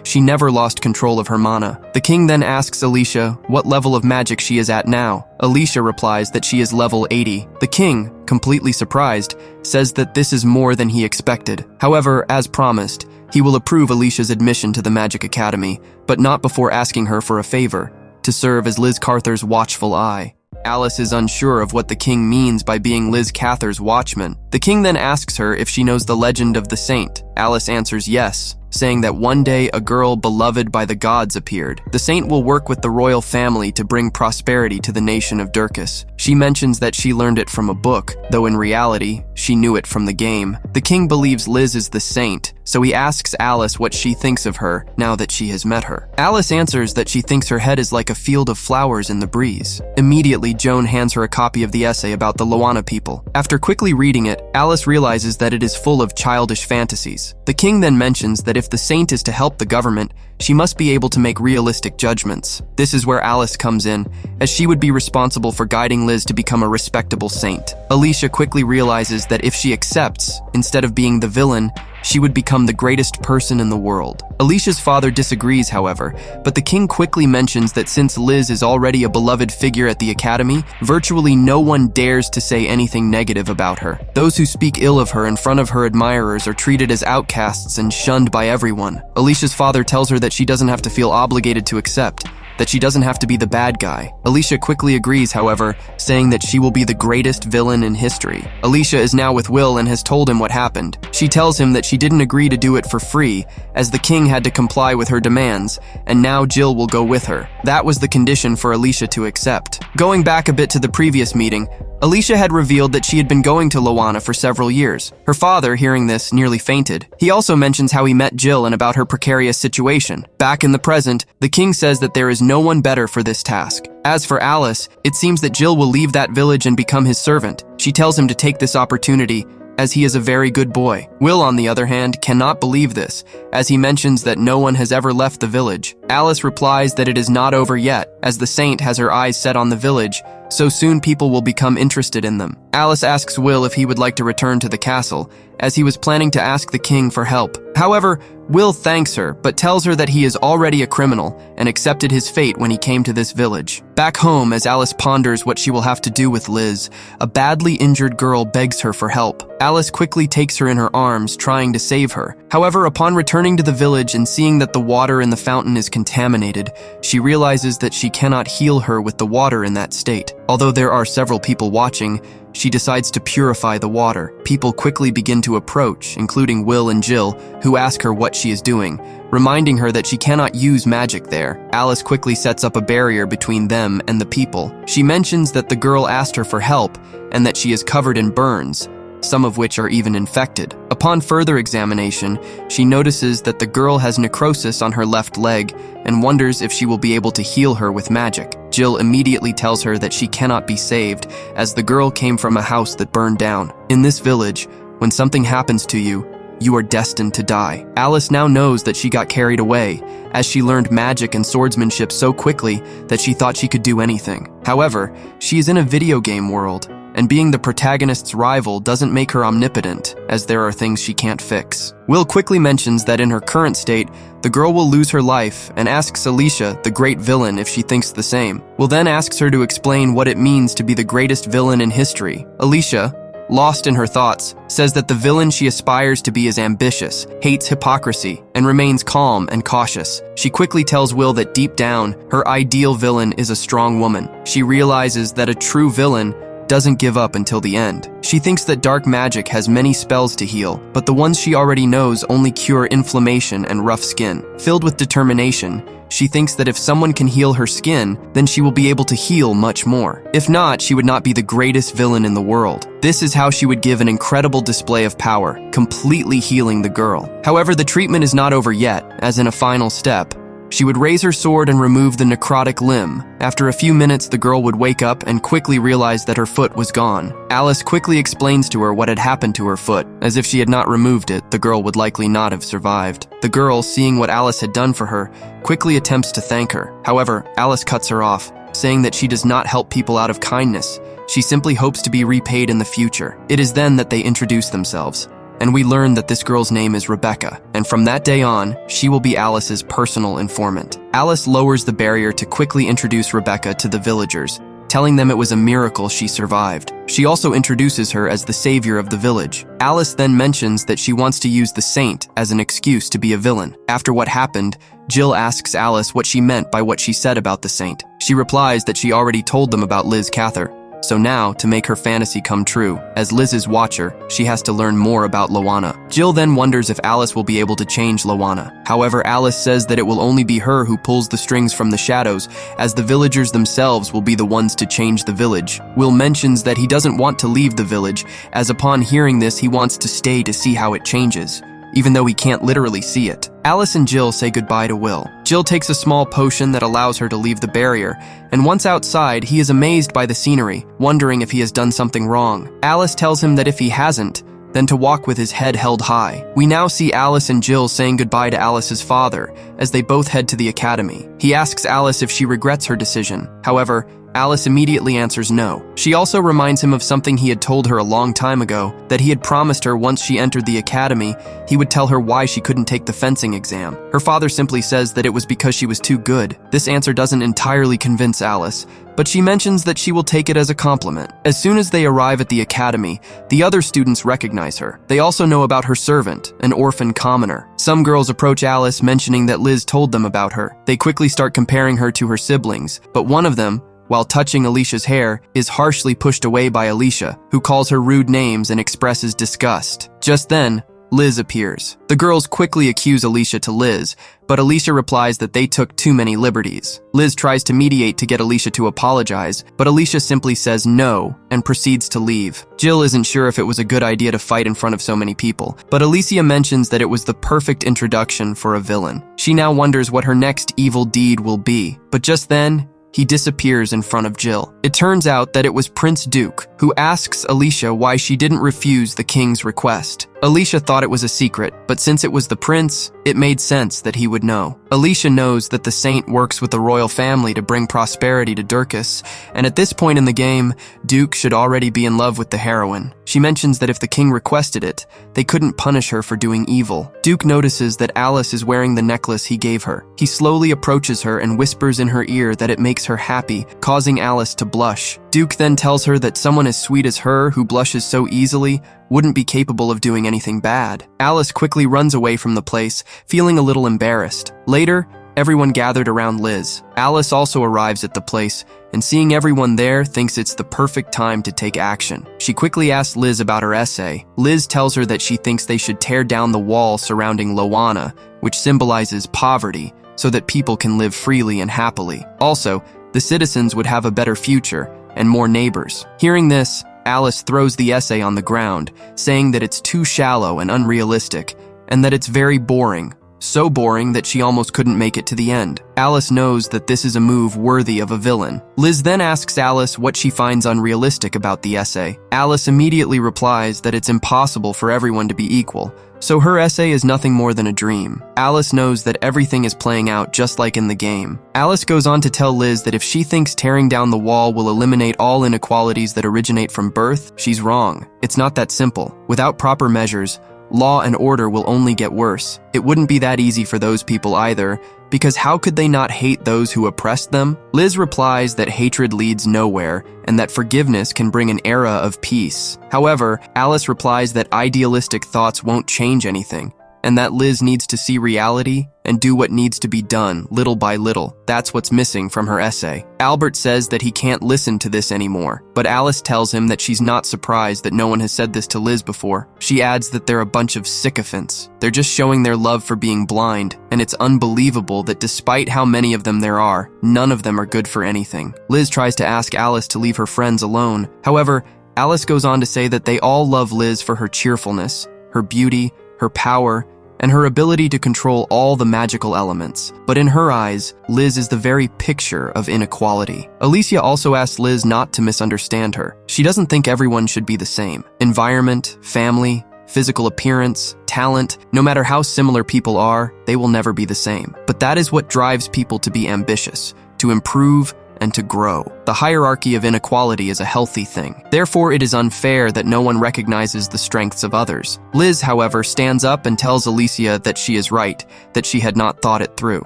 she never lost control of her mana. The king then asks Alicia what level of magic she is at now. Alicia replies that she is level 80. The king, completely surprised, says that this is more than he expected. However, as promised, he will approve Alicia's admission to the Magic Academy, but not before asking her for a favor, to serve as Liz Carther's watchful eye. Alice is unsure of what the king means by being Liz Carther's watchman. The king then asks her if she knows the legend of the saint. Alice answers yes, saying that one day a girl beloved by the gods appeared. The saint will work with the royal family to bring prosperity to the nation of Durkis. She mentions that she learned it from a book, though in reality, she knew it from the game. The king believes Liz is the saint, so he asks Alice what she thinks of her now that she has met her. Alice answers that she thinks her head is like a field of flowers in the breeze. Immediately, Joan hands her a copy of the essay about the Loana people. After quickly reading it, Alice realizes that it is full of childish fantasies. The king then mentions that if the saint is to help the government, she must be able to make realistic judgments. This is where Alice comes in, as she would be responsible for guiding Liz to become a respectable saint. Alicia quickly realizes that if she accepts, instead of being the villain, she would become the greatest person in the world. Alicia's father disagrees, however, but the king quickly mentions that since Liz is already a beloved figure at the academy, virtually no one dares to say anything negative about her. Those who speak ill of her in front of her admirers are treated as outcasts and shunned by everyone. Alicia's father tells her that she doesn't have to feel obligated to accept, that she doesn't have to be the bad guy. Alicia quickly agrees, however, saying that she will be the greatest villain in history. Alicia is now with Will and has told him what happened. She tells him that she didn't agree to do it for free, as the king had to comply with her demands, and now Jill will go with her. That was the condition for Alicia to accept. Going back a bit to the previous meeting, Alicia had revealed that she had been going to Loana for several years. Her father, hearing this, nearly fainted. He also mentions how he met Jill and about her precarious situation. Back in the present, the king says that there is no one better for this task. As for Alice, it seems that Jill will leave that village and become his servant. She tells him to take this opportunity, as he is a very good boy. Will, on the other hand, cannot believe this, as he mentions that no one has ever left the village. Alice replies that it is not over yet, as the saint has her eyes set on the village, so soon people will become interested in them. Alice asks Will if he would like to return to the castle, as he was planning to ask the king for help. However, Will thanks her, but tells her that he is already a criminal and accepted his fate when he came to this village. Back home, as Alice ponders what she will have to do with Liz, a badly injured girl begs her for help. Alice quickly takes her in her arms, trying to save her. However, upon returning to the village and seeing that the water in the fountain is contaminated, she realizes that she cannot heal her with the water in that state. Although there are several people watching, she decides to purify the water. People quickly begin to approach, including Will and Jill, who ask her what she is doing, reminding her that she cannot use magic there. Alice quickly sets up a barrier between them and the people. She mentions that the girl asked her for help and that she is covered in burns, some of which are even infected. Upon further examination, she notices that the girl has necrosis on her left leg and wonders if she will be able to heal her with magic. Jill immediately tells her that she cannot be saved, as the girl came from a house that burned down. In this village, when something happens to you, "You are destined to die." Alice now knows that she got carried away, as she learned magic and swordsmanship so quickly that she thought she could do anything. However, she is in a video game world, and being the protagonist's rival doesn't make her omnipotent, as there are things she can't fix. Will quickly mentions that in her current state, the girl will lose her life and asks Alicia, the great villain, if she thinks the same. Will then asks her to explain what it means to be the greatest villain in history. Alicia, lost in her thoughts, says that the villain she aspires to be is ambitious, hates hypocrisy, and remains calm and cautious. She quickly tells Will that deep down, her ideal villain is a strong woman. She realizes that a true villain doesn't give up until the end. She thinks that dark magic has many spells to heal, but the ones she already knows only cure inflammation and rough skin. Filled with determination, she thinks that if someone can heal her skin, then she will be able to heal much more. If not, she would not be the greatest villain in the world. This is how she would give an incredible display of power, completely healing the girl. However, the treatment is not over yet, as in a final step, she would raise her sword and remove the necrotic limb. After a few minutes, the girl would wake up and quickly realize that her foot was gone. Alice quickly explains to her what had happened to her foot. As if she had not removed it, the girl would likely not have survived. The girl, seeing what Alice had done for her, quickly attempts to thank her. However, Alice cuts her off, saying that she does not help people out of kindness. She simply hopes to be repaid in the future. It is then that they introduce themselves, and we learn that this girl's name is Rebecca, and from that day on, she will be Alice's personal informant. Alice lowers the barrier to quickly introduce Rebecca to the villagers, telling them it was a miracle she survived. She also introduces her as the savior of the village. Alice then mentions that she wants to use the saint as an excuse to be a villain. After what happened, Jill asks Alice what she meant by what she said about the saint. She replies that she already told them about Liz Cather. So now, to make her fantasy come true, as Liz's watcher, she has to learn more about Loana. Jill then wonders if Alice will be able to change Loana. However, Alice says that it will only be her who pulls the strings from the shadows, as the villagers themselves will be the ones to change the village. Will mentions that he doesn't want to leave the village, as upon hearing this he wants to stay to see how it changes, even though he can't literally see it. Alice and Jill say goodbye to Will. Jill takes a small potion that allows her to leave the barrier, and once outside, he is amazed by the scenery, wondering if he has done something wrong. Alice tells him that if he hasn't, then to walk with his head held high. We now see Alice and Jill saying goodbye to Alice's father, as they both head to the academy. He asks Alice if she regrets her decision. However, Alice immediately answers no. She also reminds him of something he had told her a long time ago, that he had promised her once she entered the academy, he would tell her why she couldn't take the fencing exam. Her father simply says that it was because she was too good. This answer doesn't entirely convince Alice, but she mentions that she will take it as a compliment. As soon as they arrive at the academy, the other students recognize her. They also know about her servant, an orphan commoner. Some girls approach Alice mentioning that Liz told them about her. They quickly start comparing her to her siblings, but one of them, while touching Alicia's hair, is harshly pushed away by Alicia, who calls her rude names and expresses disgust. Just then, Liz appears. The girls quickly accuse Alicia to Liz, but Alicia replies that they took too many liberties. Liz tries to mediate to get Alicia to apologize, but Alicia simply says no and proceeds to leave. Jill isn't sure if it was a good idea to fight in front of so many people, but Alicia mentions that it was the perfect introduction for a villain. She now wonders what her next evil deed will be, but just then, he disappears in front of Jill. It turns out that it was Prince Duke, who asks Alicia why she didn't refuse the king's request. Alicia thought it was a secret, but since it was the prince, it made sense that he would know. Alicia knows that the saint works with the royal family to bring prosperity to Durkis, and at this point in the game, Duke should already be in love with the heroine. She mentions that if the king requested it, they couldn't punish her for doing evil. Duke notices that Alice is wearing the necklace he gave her. He slowly approaches her and whispers in her ear that it makes her happy, causing Alice to blush. Duke then tells her that someone as sweet as her, who blushes so easily, wouldn't be capable of doing anything bad. Alice quickly runs away from the place, feeling a little embarrassed. Later, everyone gathered around Liz. Alice also arrives at the place, and seeing everyone there, thinks it's the perfect time to take action. She quickly asks Liz about her essay. Liz tells her that she thinks they should tear down the wall surrounding Loana, which symbolizes poverty, so that people can live freely and happily. Also, the citizens would have a better future and more neighbors. Hearing this, Alice throws the essay on the ground, saying that it's too shallow and unrealistic, and that it's very boring. So boring that she almost couldn't make it to the end. Alice knows that this is a move worthy of a villain. Liz then asks Alice what she finds unrealistic about the essay. Alice immediately replies that it's impossible for everyone to be equal, So her essay is nothing more than a dream. Alice knows that everything is playing out just like in the game. Alice goes on to tell Liz that if she thinks tearing down the wall will eliminate all inequalities that originate from birth, she's wrong. It's not that simple. Without proper measures, law and order will only get worse. It wouldn't be that easy for those people either, because how could they not hate those who oppressed them? Liz replies that hatred leads nowhere, and that forgiveness can bring an era of peace. However, Alice replies that idealistic thoughts won't change anything, and that Liz needs to see reality and do what needs to be done, little by little. That's what's missing from her essay. Albert says that he can't listen to this anymore, but Alice tells him that she's not surprised that no one has said this to Liz before. She adds that they're a bunch of sycophants. They're just showing their love for being blind, and it's unbelievable that despite how many of them there are, none of them are good for anything. Liz tries to ask Alice to leave her friends alone. However, Alice goes on to say that they all love Liz for her cheerfulness, her beauty, her power, and her ability to control all the magical elements. But in her eyes, Liz is the very picture of inequality. Alicia also asks Liz not to misunderstand her. She doesn't think everyone should be the same. Environment, family, physical appearance, talent, no matter how similar people are, they will never be the same. But that is what drives people to be ambitious, to improve, and to grow. The hierarchy of inequality is a healthy thing. Therefore, it is unfair that no one recognizes the strengths of others. Liz, however, stands up and tells Alicia that she is right, that she had not thought it through.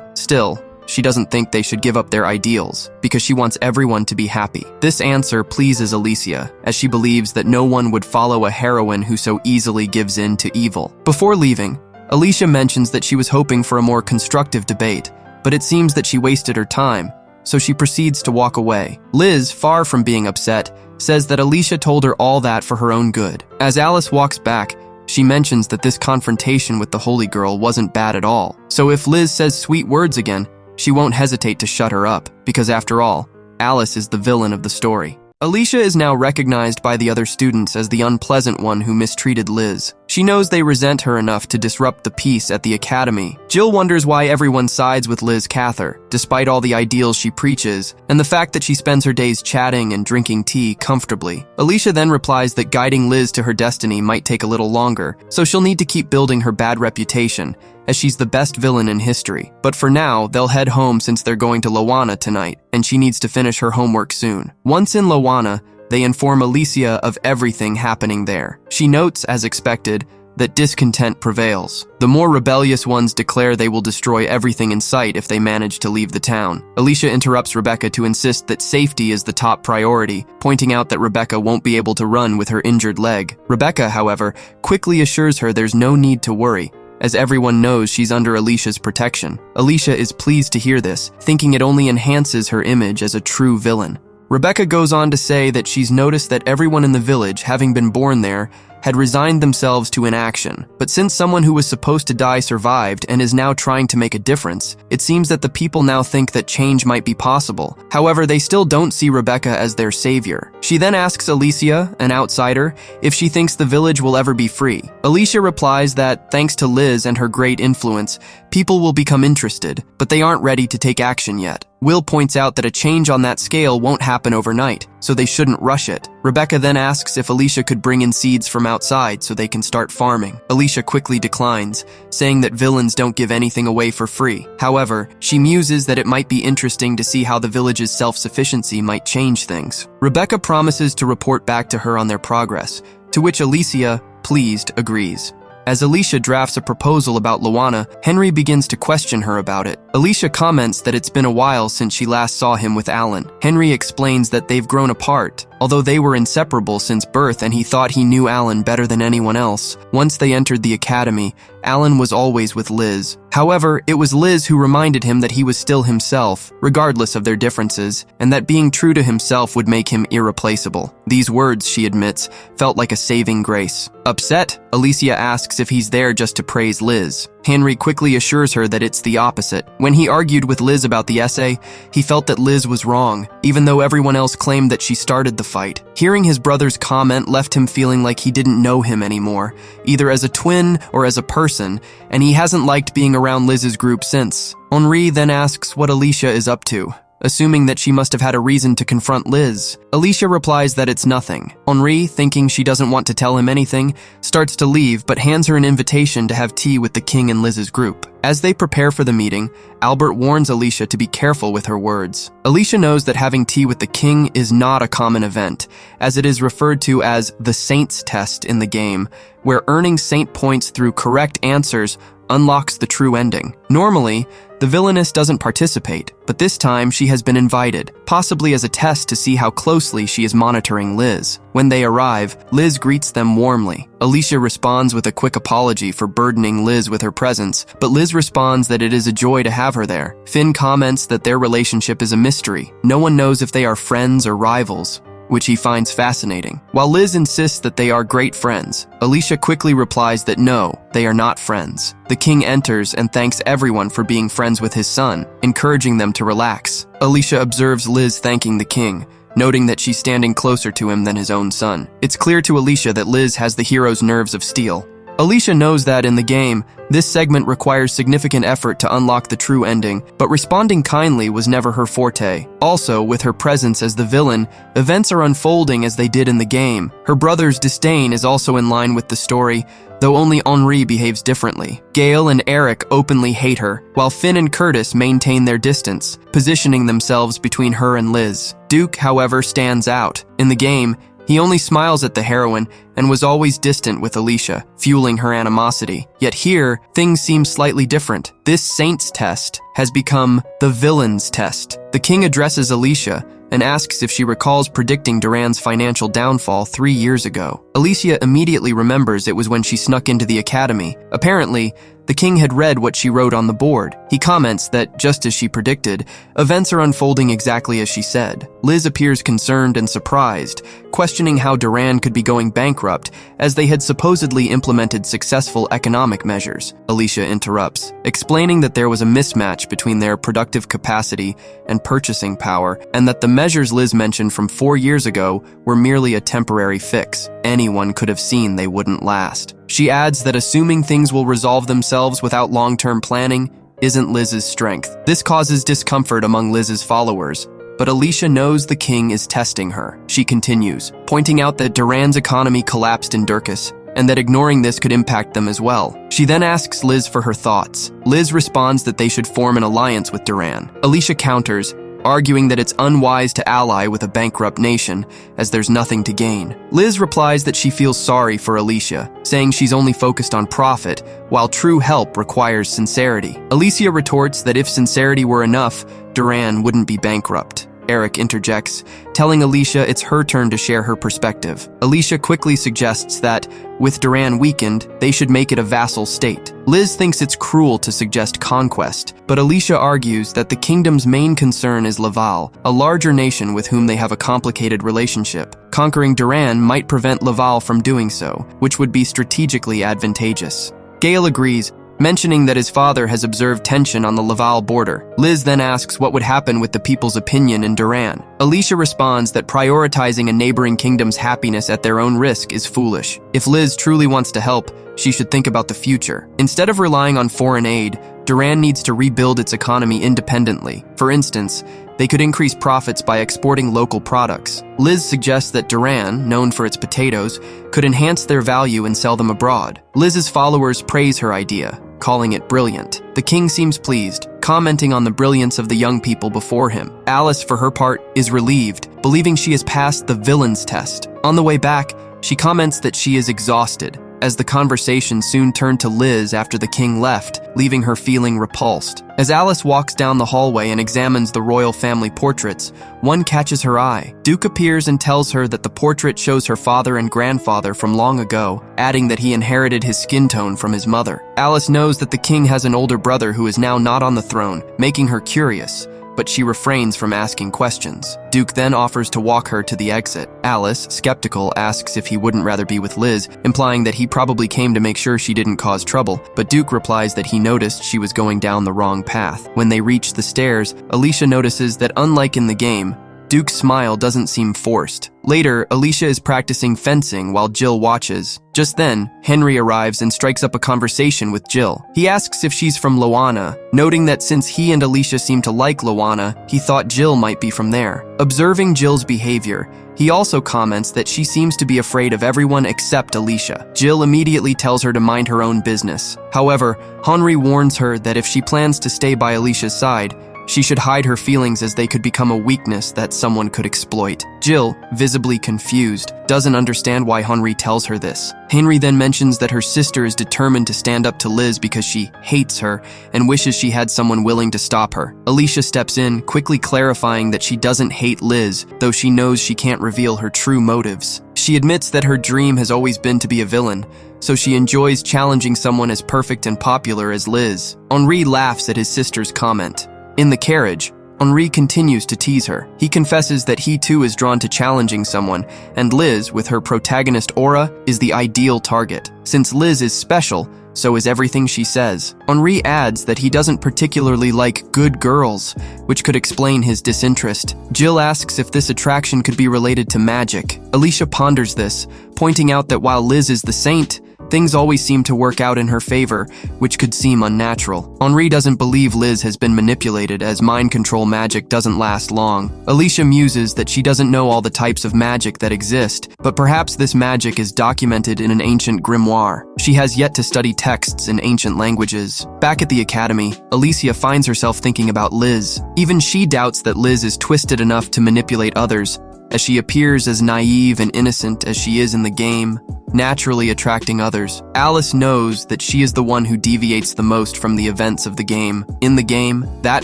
Still, she doesn't think they should give up their ideals, because she wants everyone to be happy. This answer pleases Alicia, as she believes that no one would follow a heroine who so easily gives in to evil. Before leaving, Alicia mentions that she was hoping for a more constructive debate, but it seems that she wasted her time, so she proceeds to walk away. Liz, far from being upset, says that Alicia told her all that for her own good. As Alice walks back, she mentions that this confrontation with the holy girl wasn't bad at all. So if Liz says sweet words again, she won't hesitate to shut her up, because after all, Alice is the villain of the story. Alicia is now recognized by the other students as the unpleasant one who mistreated Liz. She knows they resent her enough to disrupt the peace at the academy. Jill wonders why everyone sides with Liz Cather, despite all the ideals she preaches, and the fact that she spends her days chatting and drinking tea comfortably. Alicia then replies that guiding Liz to her destiny might take a little longer, so she'll need to keep building her bad reputation, as she's the best villain in history. But for now, they'll head home since they're going to Lowana tonight, and she needs to finish her homework soon. Once in Lowana, they inform Alicia of everything happening there. She notes, as expected, that discontent prevails. The more rebellious ones declare they will destroy everything in sight if they manage to leave the town. Alicia interrupts Rebecca to insist that safety is the top priority, pointing out that Rebecca won't be able to run with her injured leg. Rebecca, however, quickly assures her there's no need to worry, as everyone knows she's under Alicia's protection. Alicia is pleased to hear this, thinking it only enhances her image as a true villain. Rebecca goes on to say that she's noticed that everyone in the village, having been born there, had resigned themselves to inaction. But since someone who was supposed to die survived and is now trying to make a difference, it seems that the people now think that change might be possible. However, they still don't see Rebecca as their savior. She then asks Alicia, an outsider, if she thinks the village will ever be free. Alicia replies that, thanks to Liz and her great influence, people will become interested, but they aren't ready to take action yet. Will points out that a change on that scale won't happen overnight, so they shouldn't rush it. Rebecca then asks if Alicia could bring in seeds from outside so they can start farming. Alicia quickly declines, saying that villains don't give anything away for free. However, she muses that it might be interesting to see how the village's self-sufficiency might change things. Rebecca promises to report back to her on their progress, to which Alicia, pleased, agrees. As Alicia drafts a proposal about Lowana, Henry begins to question her about it. Alicia comments that it's been a while since she last saw him with Alan. Henry explains that they've grown apart, although they were inseparable since birth and he thought he knew Alan better than anyone else. Once they entered the academy, Alan was always with Liz. However, it was Liz who reminded him that he was still himself, regardless of their differences, and that being true to himself would make him irreplaceable. These words, she admits, felt like a saving grace. Upset, Alicia asks if he's there just to praise Liz. Henry quickly assures her that it's the opposite. When he argued with Liz about the essay, he felt that Liz was wrong, even though everyone else claimed that she started the fight. Hearing his brother's comment left him feeling like he didn't know him anymore, either as a twin or as a person, and he hasn't liked being around Liz's group since. Henri then asks what Alicia is up to. assuming that she must have had a reason to confront Liz. Alicia replies that it's nothing. Henri, thinking she doesn't want to tell him anything, starts to leave but hands her an invitation to have tea with the king and Liz's group. As they prepare for the meeting, Albert warns Alicia to be careful with her words. Alicia knows that having tea with the king is not a common event, as it is referred to as the Saints test in the game, where earning saint points through correct answers unlocks the true ending. Normally, the villainess doesn't participate, but this time she has been invited, possibly as a test to see how closely she is monitoring Liz. When they arrive, Liz greets them warmly. Alicia responds with a quick apology for burdening Liz with her presence, but Liz responds that it is a joy to have her there. Finn comments that their relationship is a mystery. No one knows if they are friends or rivals, which he finds fascinating. While Liz insists that they are great friends, Alicia quickly replies that no, they are not friends. The king enters and thanks everyone for being friends with his son, encouraging them to relax. Alicia observes Liz thanking the king, noting that she's standing closer to him than his own son. It's clear to Alicia that Liz has the hero's nerves of steel. Alicia knows that in the game, this segment requires significant effort to unlock the true ending, but responding kindly was never her forte. Also, with her presence as the villain, events are unfolding as they did in the game. Her brother's disdain is also in line with the story, though only Henri behaves differently. Gale and Eric openly hate her, while Finn and Curtis maintain their distance, positioning themselves between her and Liz. Duke, however, stands out. In the game, he only smiles at the heroine and was always distant with Alicia, fueling her animosity. Yet here, things seem slightly different. This Saints test has become the Villains test. The king addresses Alicia and asks if she recalls predicting Duran's financial downfall 3 years ago. Alicia immediately remembers it was when she snuck into the academy. Apparently, the king had read what she wrote on the board. He comments that, just as she predicted, events are unfolding exactly as she said. Liz appears concerned and surprised, questioning how Duran could be going bankrupt, as they had supposedly implemented successful economic measures. Alicia interrupts, explaining that there was a mismatch between their productive capacity and purchasing power, and that the measures Liz mentioned from 4 years ago were merely a temporary fix. Anyone could have seen they wouldn't last. She adds that assuming things will resolve themselves without long-term planning isn't Liz's strength. This causes discomfort among Liz's followers, but Alicia knows the king is testing her. She continues, pointing out that Duran's economy collapsed in Durkis, and that ignoring this could impact them as well. She then asks Liz for her thoughts. Liz responds that they should form an alliance with Duran. Alicia counters, arguing that it's unwise to ally with a bankrupt nation, as there's nothing to gain. Liz replies that she feels sorry for Alicia, saying she's only focused on profit, while true help requires sincerity. Alicia retorts that if sincerity were enough, Duran wouldn't be bankrupt. Eric interjects, telling Alicia it's her turn to share her perspective. Alicia quickly suggests that, with Duran weakened, they should make it a vassal state. Liz thinks it's cruel to suggest conquest, but Alicia argues that the kingdom's main concern is Laval, a larger nation with whom they have a complicated relationship. Conquering Duran might prevent Laval from doing so, which would be strategically advantageous. Gale agrees, mentioning that his father has observed tension on the Laval border. Liz then asks what would happen with the people's opinion in Duran. Alicia responds that prioritizing a neighboring kingdom's happiness at their own risk is foolish. If Liz truly wants to help, she should think about the future. Instead of relying on foreign aid, Duran needs to rebuild its economy independently. For instance, they could increase profits by exporting local products. Liz suggests that Duran, known for its potatoes, could enhance their value and sell them abroad. Liz's followers praise her idea, calling it brilliant. The king seems pleased, commenting on the brilliance of the young people before him. Alice, for her part, is relieved, believing she has passed the villain's test. On the way back, she comments that she is exhausted, as the conversation soon turned to Liz after the king left, leaving her feeling repulsed. As Alice walks down the hallway and examines the royal family portraits, one catches her eye. Duke appears and tells her that the portrait shows her father and grandfather from long ago, adding that he inherited his skin tone from his mother. Alice knows that the king has an older brother who is now not on the throne, making her curious, but she refrains from asking questions. Duke then offers to walk her to the exit. Alice, skeptical, asks if he wouldn't rather be with Liz, implying that he probably came to make sure she didn't cause trouble, but Duke replies that he noticed she was going down the wrong path. When they reach the stairs, Alicia notices that unlike in the game, Duke's smile doesn't seem forced. Later, Alicia is practicing fencing while Jill watches. Just then, Henry arrives and strikes up a conversation with Jill. He asks if she's from Loana, noting that since he and Alicia seem to like Loana, he thought Jill might be from there. Observing Jill's behavior, he also comments that she seems to be afraid of everyone except Alicia. Jill immediately tells her to mind her own business. However, Henry warns her that if she plans to stay by Alicia's side, she should hide her feelings as they could become a weakness that someone could exploit. Jill, visibly confused, doesn't understand why Henry tells her this. Henry then mentions that her sister is determined to stand up to Liz because she hates her and wishes she had someone willing to stop her. Alicia steps in, quickly clarifying that she doesn't hate Liz, though she knows she can't reveal her true motives. She admits that her dream has always been to be a villain, so she enjoys challenging someone as perfect and popular as Liz. Henri laughs at his sister's comment. In the carriage, Henri continues to tease her. He confesses that he too is drawn to challenging someone, and Liz, with her protagonist aura, is the ideal target. Since Liz is special, so is everything she says. Henri adds that he doesn't particularly like good girls, which could explain his disinterest. Jill asks if this attraction could be related to magic. Alicia ponders this, pointing out that while Liz is the saint, things always seem to work out in her favor, which could seem unnatural. Henri doesn't believe Liz has been manipulated, as mind control magic doesn't last long. Alicia muses that she doesn't know all the types of magic that exist, but perhaps this magic is documented in an ancient grimoire. She has yet to study texts in ancient languages. Back at the academy, Alicia finds herself thinking about Liz. Even she doubts that Liz is twisted enough to manipulate others, as she appears as naive and innocent as she is in the game, naturally attracting others. Alice knows that she is the one who deviates the most from the events of the game. In the game, that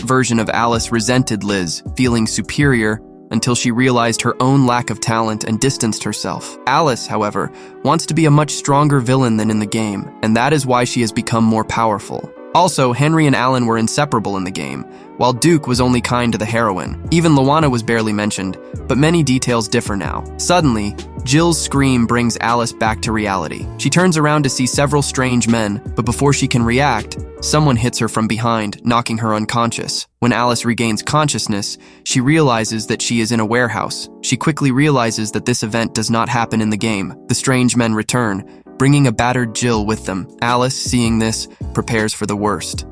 version of Alice resented Liz, feeling superior until she realized her own lack of talent and distanced herself. Alice, however, wants to be a much stronger villain than in the game, and that is why she has become more powerful. Also, Henry and Alan were inseparable in the game, while Duke was only kind to the heroine. Even Loana was barely mentioned, but many details differ now. Suddenly, Jill's scream brings Alice back to reality. She turns around to see several strange men, but before she can react, someone hits her from behind, knocking her unconscious. When Alice regains consciousness, she realizes that she is in a warehouse. She quickly realizes that this event does not happen in the game. The strange men return, bringing a battered Jill with them. Alice, seeing this, prepares for the worst.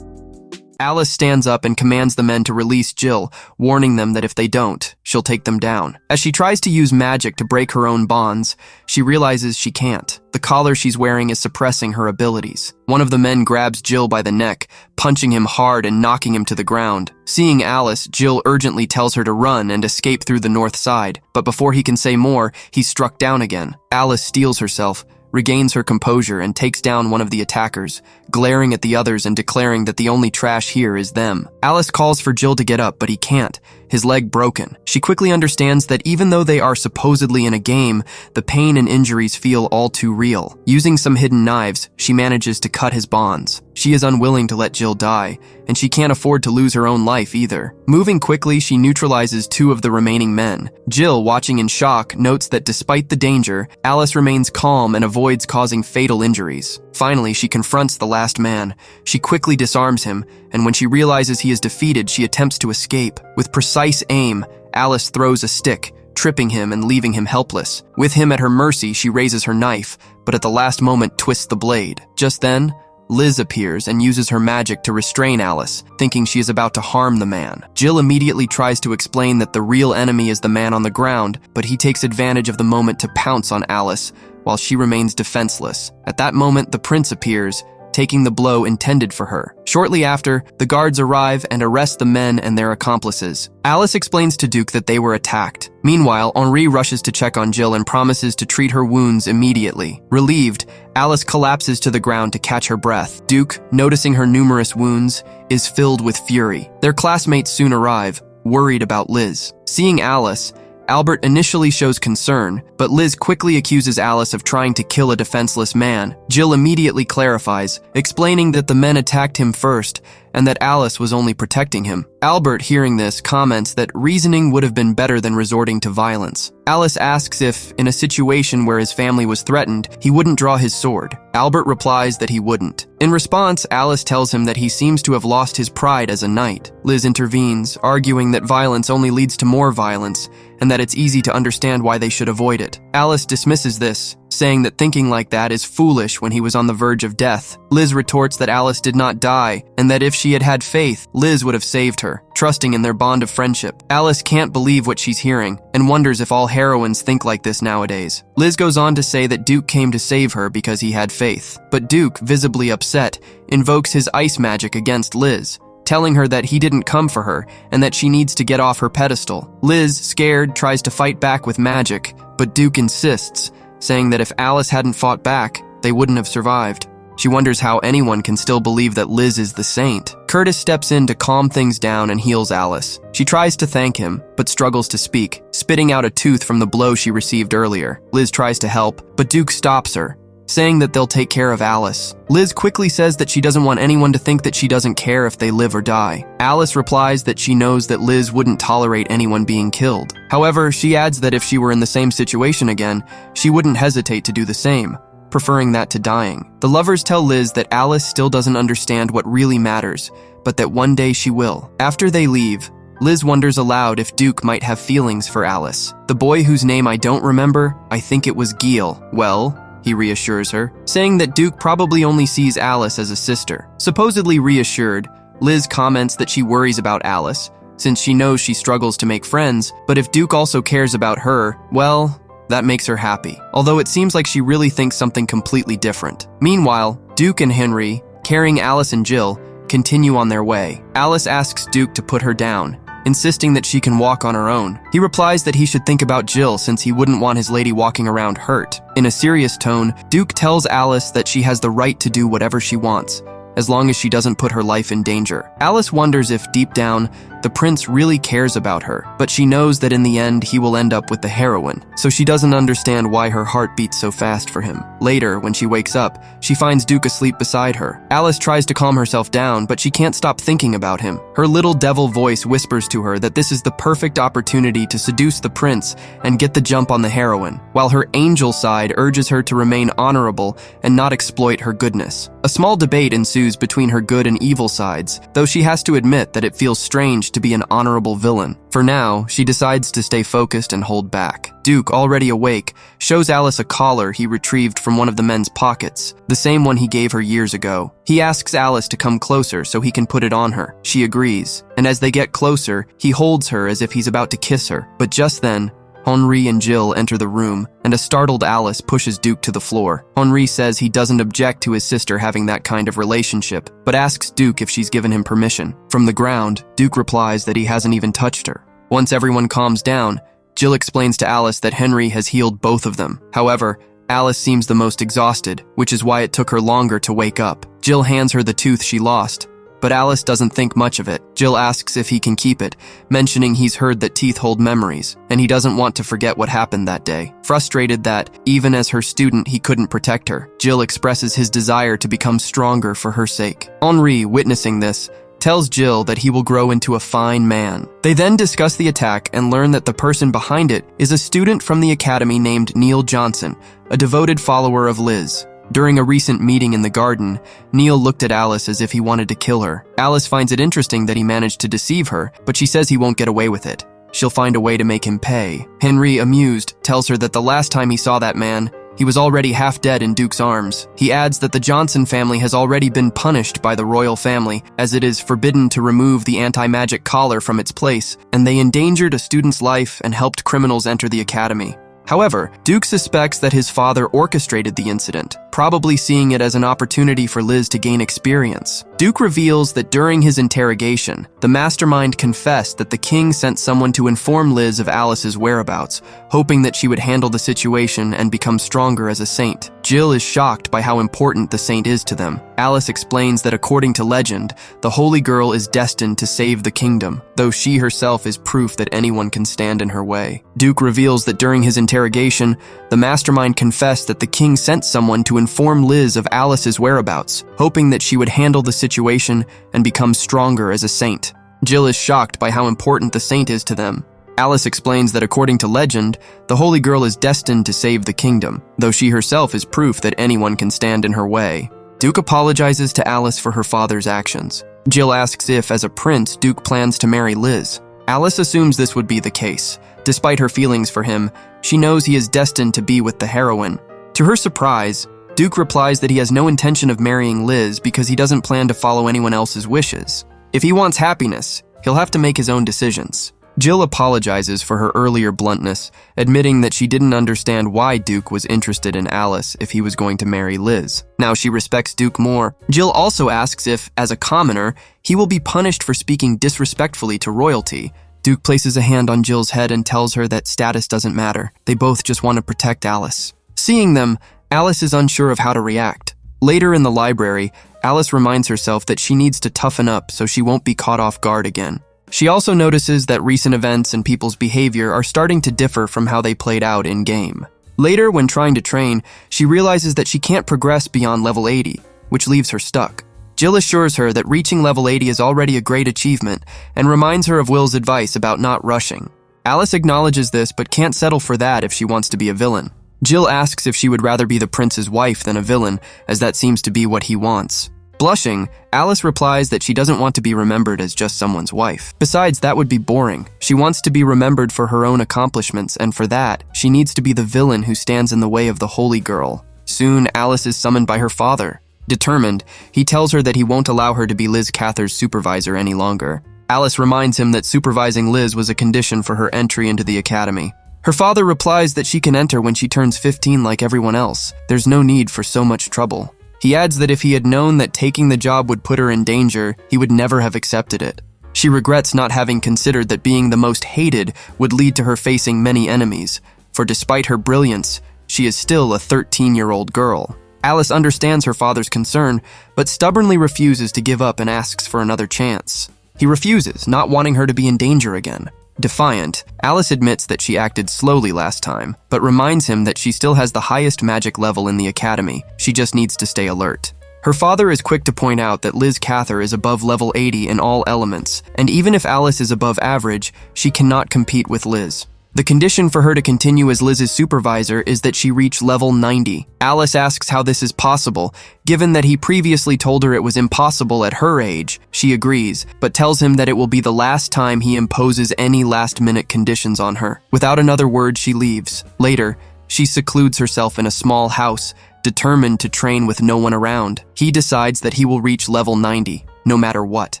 Alice stands up and commands the men to release Jill, warning them that if they don't, she'll take them down. As she tries to use magic to break her own bonds, she realizes she can't. The collar she's wearing is suppressing her abilities. One of the men grabs Jill by the neck, punching him hard and knocking him to the ground. Seeing Alice, Jill urgently tells her to run and escape through the north side, but before he can say more, he's struck down again. Alice steels herself, regains her composure, and takes down one of the attackers, glaring at the others and declaring that the only trash here is them. Alice calls for Jill to get up, but he can't, his leg broken. She quickly understands that even though they are supposedly in a game, the pain and injuries feel all too real. Using some hidden knives, she manages to cut his bonds. She is unwilling to let Jill die, and she can't afford to lose her own life either. Moving quickly, she neutralizes two of the remaining men. Jill, watching in shock, notes that despite the danger, Alice remains calm and avoids causing fatal injuries. Finally, she confronts the last man. She quickly disarms him, and when she realizes he is defeated, she attempts to escape. With precise aim, Alice throws a stick, tripping him and leaving him helpless. With him at her mercy, she raises her knife, but at the last moment twists the blade. Just then, Liz appears and uses her magic to restrain Alice, thinking she is about to harm the man. Jill immediately tries to explain that the real enemy is the man on the ground, but he takes advantage of the moment to pounce on Alice, while she remains defenseless. At that moment, the prince appears, taking the blow intended for her. Shortly after, the guards arrive and arrest the men and their accomplices. Alice explains to Duke that they were attacked. Meanwhile, Henri rushes to check on Jill and promises to treat her wounds immediately. Relieved, Alice collapses to the ground to catch her breath. Duke, noticing her numerous wounds, is filled with fury. Their classmates soon arrive, worried about Liz. Seeing Alice, Albert initially shows concern, but Liz quickly accuses Alice of trying to kill a defenseless man. Jill immediately clarifies, explaining that the men attacked him first, and that Alice was only protecting him. Albert, hearing this, comments that reasoning would have been better than resorting to violence. Alice asks if, in a situation where his family was threatened, he wouldn't draw his sword. Albert replies that he wouldn't. In response, Alice tells him that he seems to have lost his pride as a knight. Liz intervenes, arguing that violence only leads to more violence, and that it's easy to understand why they should avoid it. Alice dismisses this, saying that thinking like that is foolish when he was on the verge of death. Liz retorts that Alice did not die, and that if she had had faith, Liz would have saved her, trusting in their bond of friendship. Alice can't believe what she's hearing, and wonders if all heroines think like this nowadays. Liz goes on to say that Duke came to save her because he had faith. But Duke, visibly upset, invokes his ice magic against Liz, telling her that he didn't come for her and that she needs to get off her pedestal. Liz, scared, tries to fight back with magic, but Duke insists, saying that if Alice hadn't fought back, they wouldn't have survived. She wonders how anyone can still believe that Liz is the saint. Curtis steps in to calm things down and heals Alice. She tries to thank him, but struggles to speak, spitting out a tooth from the blow she received earlier. Liz tries to help, but Duke stops her, saying that they'll take care of Alice. Liz quickly says that she doesn't want anyone to think that she doesn't care if they live or die. Alice replies that she knows that Liz wouldn't tolerate anyone being killed. However, she adds that if she were in the same situation again, she wouldn't hesitate to do the same, preferring that to dying. The lovers tell Liz that Alice still doesn't understand what really matters, but that one day she will. After they leave, Liz wonders aloud if Duke might have feelings for Alice. The boy whose name I don't remember, I think it was Gil. Well, he reassures her, saying that Duke probably only sees Alice as a sister. Supposedly reassured, Liz comments that she worries about Alice, since she knows she struggles to make friends, but if Duke also cares about her, well, that makes her happy. Although it seems like she really thinks something completely different. Meanwhile, Duke and Henry, carrying Alice and Jill, continue on their way. Alice asks Duke to put her down, insisting that she can walk on her own. He replies that he should think about Jill since he wouldn't want his lady walking around hurt. In a serious tone, Duke tells Alice that she has the right to do whatever she wants, as long as she doesn't put her life in danger. Alice wonders if, deep down, the prince really cares about her, but she knows that in the end he will end up with the heroine, so she doesn't understand why her heart beats so fast for him. Later, when she wakes up, she finds Duke asleep beside her. Alice tries to calm herself down, but she can't stop thinking about him. Her little devil voice whispers to her that this is the perfect opportunity to seduce the prince and get the jump on the heroine, while her angel side urges her to remain honorable and not exploit her goodness. A small debate ensues between her good and evil sides, though she has to admit that it feels strange to be an honorable villain. For now, she decides to stay focused and hold back. Duke, already awake, shows Alice a collar he retrieved from one of the men's pockets, the same one he gave her years ago. He asks Alice to come closer so he can put it on her. She agrees, and as they get closer, he holds her as if he's about to kiss her. But just then, Henri and Jill enter the room, and a startled Alice pushes Duke to the floor. Henri says he doesn't object to his sister having that kind of relationship, but asks Duke if she's given him permission. From the ground, Duke replies that he hasn't even touched her. Once everyone calms down, Jill explains to Alice that Henri has healed both of them. However, Alice seems the most exhausted, which is why it took her longer to wake up. Jill hands her the tooth she lost, but Alice doesn't think much of it. Jill asks if he can keep it, mentioning he's heard that teeth hold memories, and he doesn't want to forget what happened that day. Frustrated that, even as her student, he couldn't protect her, Jill expresses his desire to become stronger for her sake. Henri, witnessing this, tells Jill that he will grow into a fine man. They then discuss the attack and learn that the person behind it is a student from the academy named Neil Johnson, a devoted follower of Liz. During a recent meeting in the garden, Neil looked at Alice as if he wanted to kill her. Alice finds it interesting that he managed to deceive her, but she says he won't get away with it. She'll find a way to make him pay. Henry, amused, tells her that the last time he saw that man, he was already half dead in Duke's arms. He adds that the Johnson family has already been punished by the royal family, as it is forbidden to remove the anti-magic collar from its place, and they endangered a student's life and helped criminals enter the academy. However, Duke suspects that his father orchestrated the incident, probably seeing it as an opportunity for Liz to gain experience. Duke reveals that during his interrogation, the mastermind confessed that the king sent someone to inform Liz of Alice's whereabouts, hoping that she would handle the situation and become stronger as a saint. Jill is shocked by how important the saint is to them. Alice explains that according to legend, the holy girl is destined to save the kingdom, though she herself is proof that anyone can stand in her way. Duke reveals that during his interrogation, the mastermind confessed that the king sent someone to to inform Liz of Alice's whereabouts, hoping that she would handle the situation and become stronger as a saint. Jill is shocked by how important the saint is to them. Alice explains that according to legend, the holy girl is destined to save the kingdom, though she herself is proof that anyone can stand in her way. Duke apologizes to Alice for her father's actions. Jill asks if, as a prince, Duke plans to marry Liz. Alice assumes this would be the case. Despite her feelings for him, she knows he is destined to be with the heroine. To her surprise, Duke replies that he has no intention of marrying Liz because he doesn't plan to follow anyone else's wishes. If he wants happiness, he'll have to make his own decisions. Jill apologizes for her earlier bluntness, admitting that she didn't understand why Duke was interested in Alice if he was going to marry Liz. Now she respects Duke more. Jill also asks if, as a commoner, he will be punished for speaking disrespectfully to royalty. Duke places a hand on Jill's head and tells her that status doesn't matter. They both just want to protect Alice. Seeing them, Alice is unsure of how to react. Later in the library, Alice reminds herself that she needs to toughen up so she won't be caught off guard again. She also notices that recent events and people's behavior are starting to differ from how they played out in-game. Later, when trying to train, she realizes that she can't progress beyond level 80, which leaves her stuck. Jill assures her that reaching level 80 is already a great achievement and reminds her of Will's advice about not rushing. Alice acknowledges this but can't settle for that if she wants to be a villain. Jill asks if she would rather be the prince's wife than a villain, as that seems to be what he wants. Blushing, Alice replies that she doesn't want to be remembered as just someone's wife. Besides, that would be boring. She wants to be remembered for her own accomplishments, and for that, she needs to be the villain who stands in the way of the holy girl. Soon, Alice is summoned by her father. Determined, he tells her that he won't allow her to be Liz Cather's supervisor any longer. Alice reminds him that supervising Liz was a condition for her entry into the academy. Her father replies that she can enter when she turns 15 like everyone else. There's no need for so much trouble. He adds that if he had known that taking the job would put her in danger, he would never have accepted it. She regrets not having considered that being the most hated would lead to her facing many enemies, for despite her brilliance, she is still a 13-year-old girl. Alice understands her father's concern, but stubbornly refuses to give up and asks for another chance. He refuses, not wanting her to be in danger again. Defiant, Alice admits that she acted slowly last time, but reminds him that she still has the highest magic level in the academy. She just needs to stay alert. Her father is quick to point out that Liz Cather is above level 80 in all elements, and even if Alice is above average, she cannot compete with Liz. The condition for her to continue as Liz's supervisor is that she reach level 90. Alice asks how this is possible. Given that he previously told her it was impossible at her age, she agrees, but tells him that it will be the last time he imposes any last-minute conditions on her. Without another word, she leaves. Later, she secludes herself in a small house, determined to train with no one around. He decides that he will reach level 90, no matter what.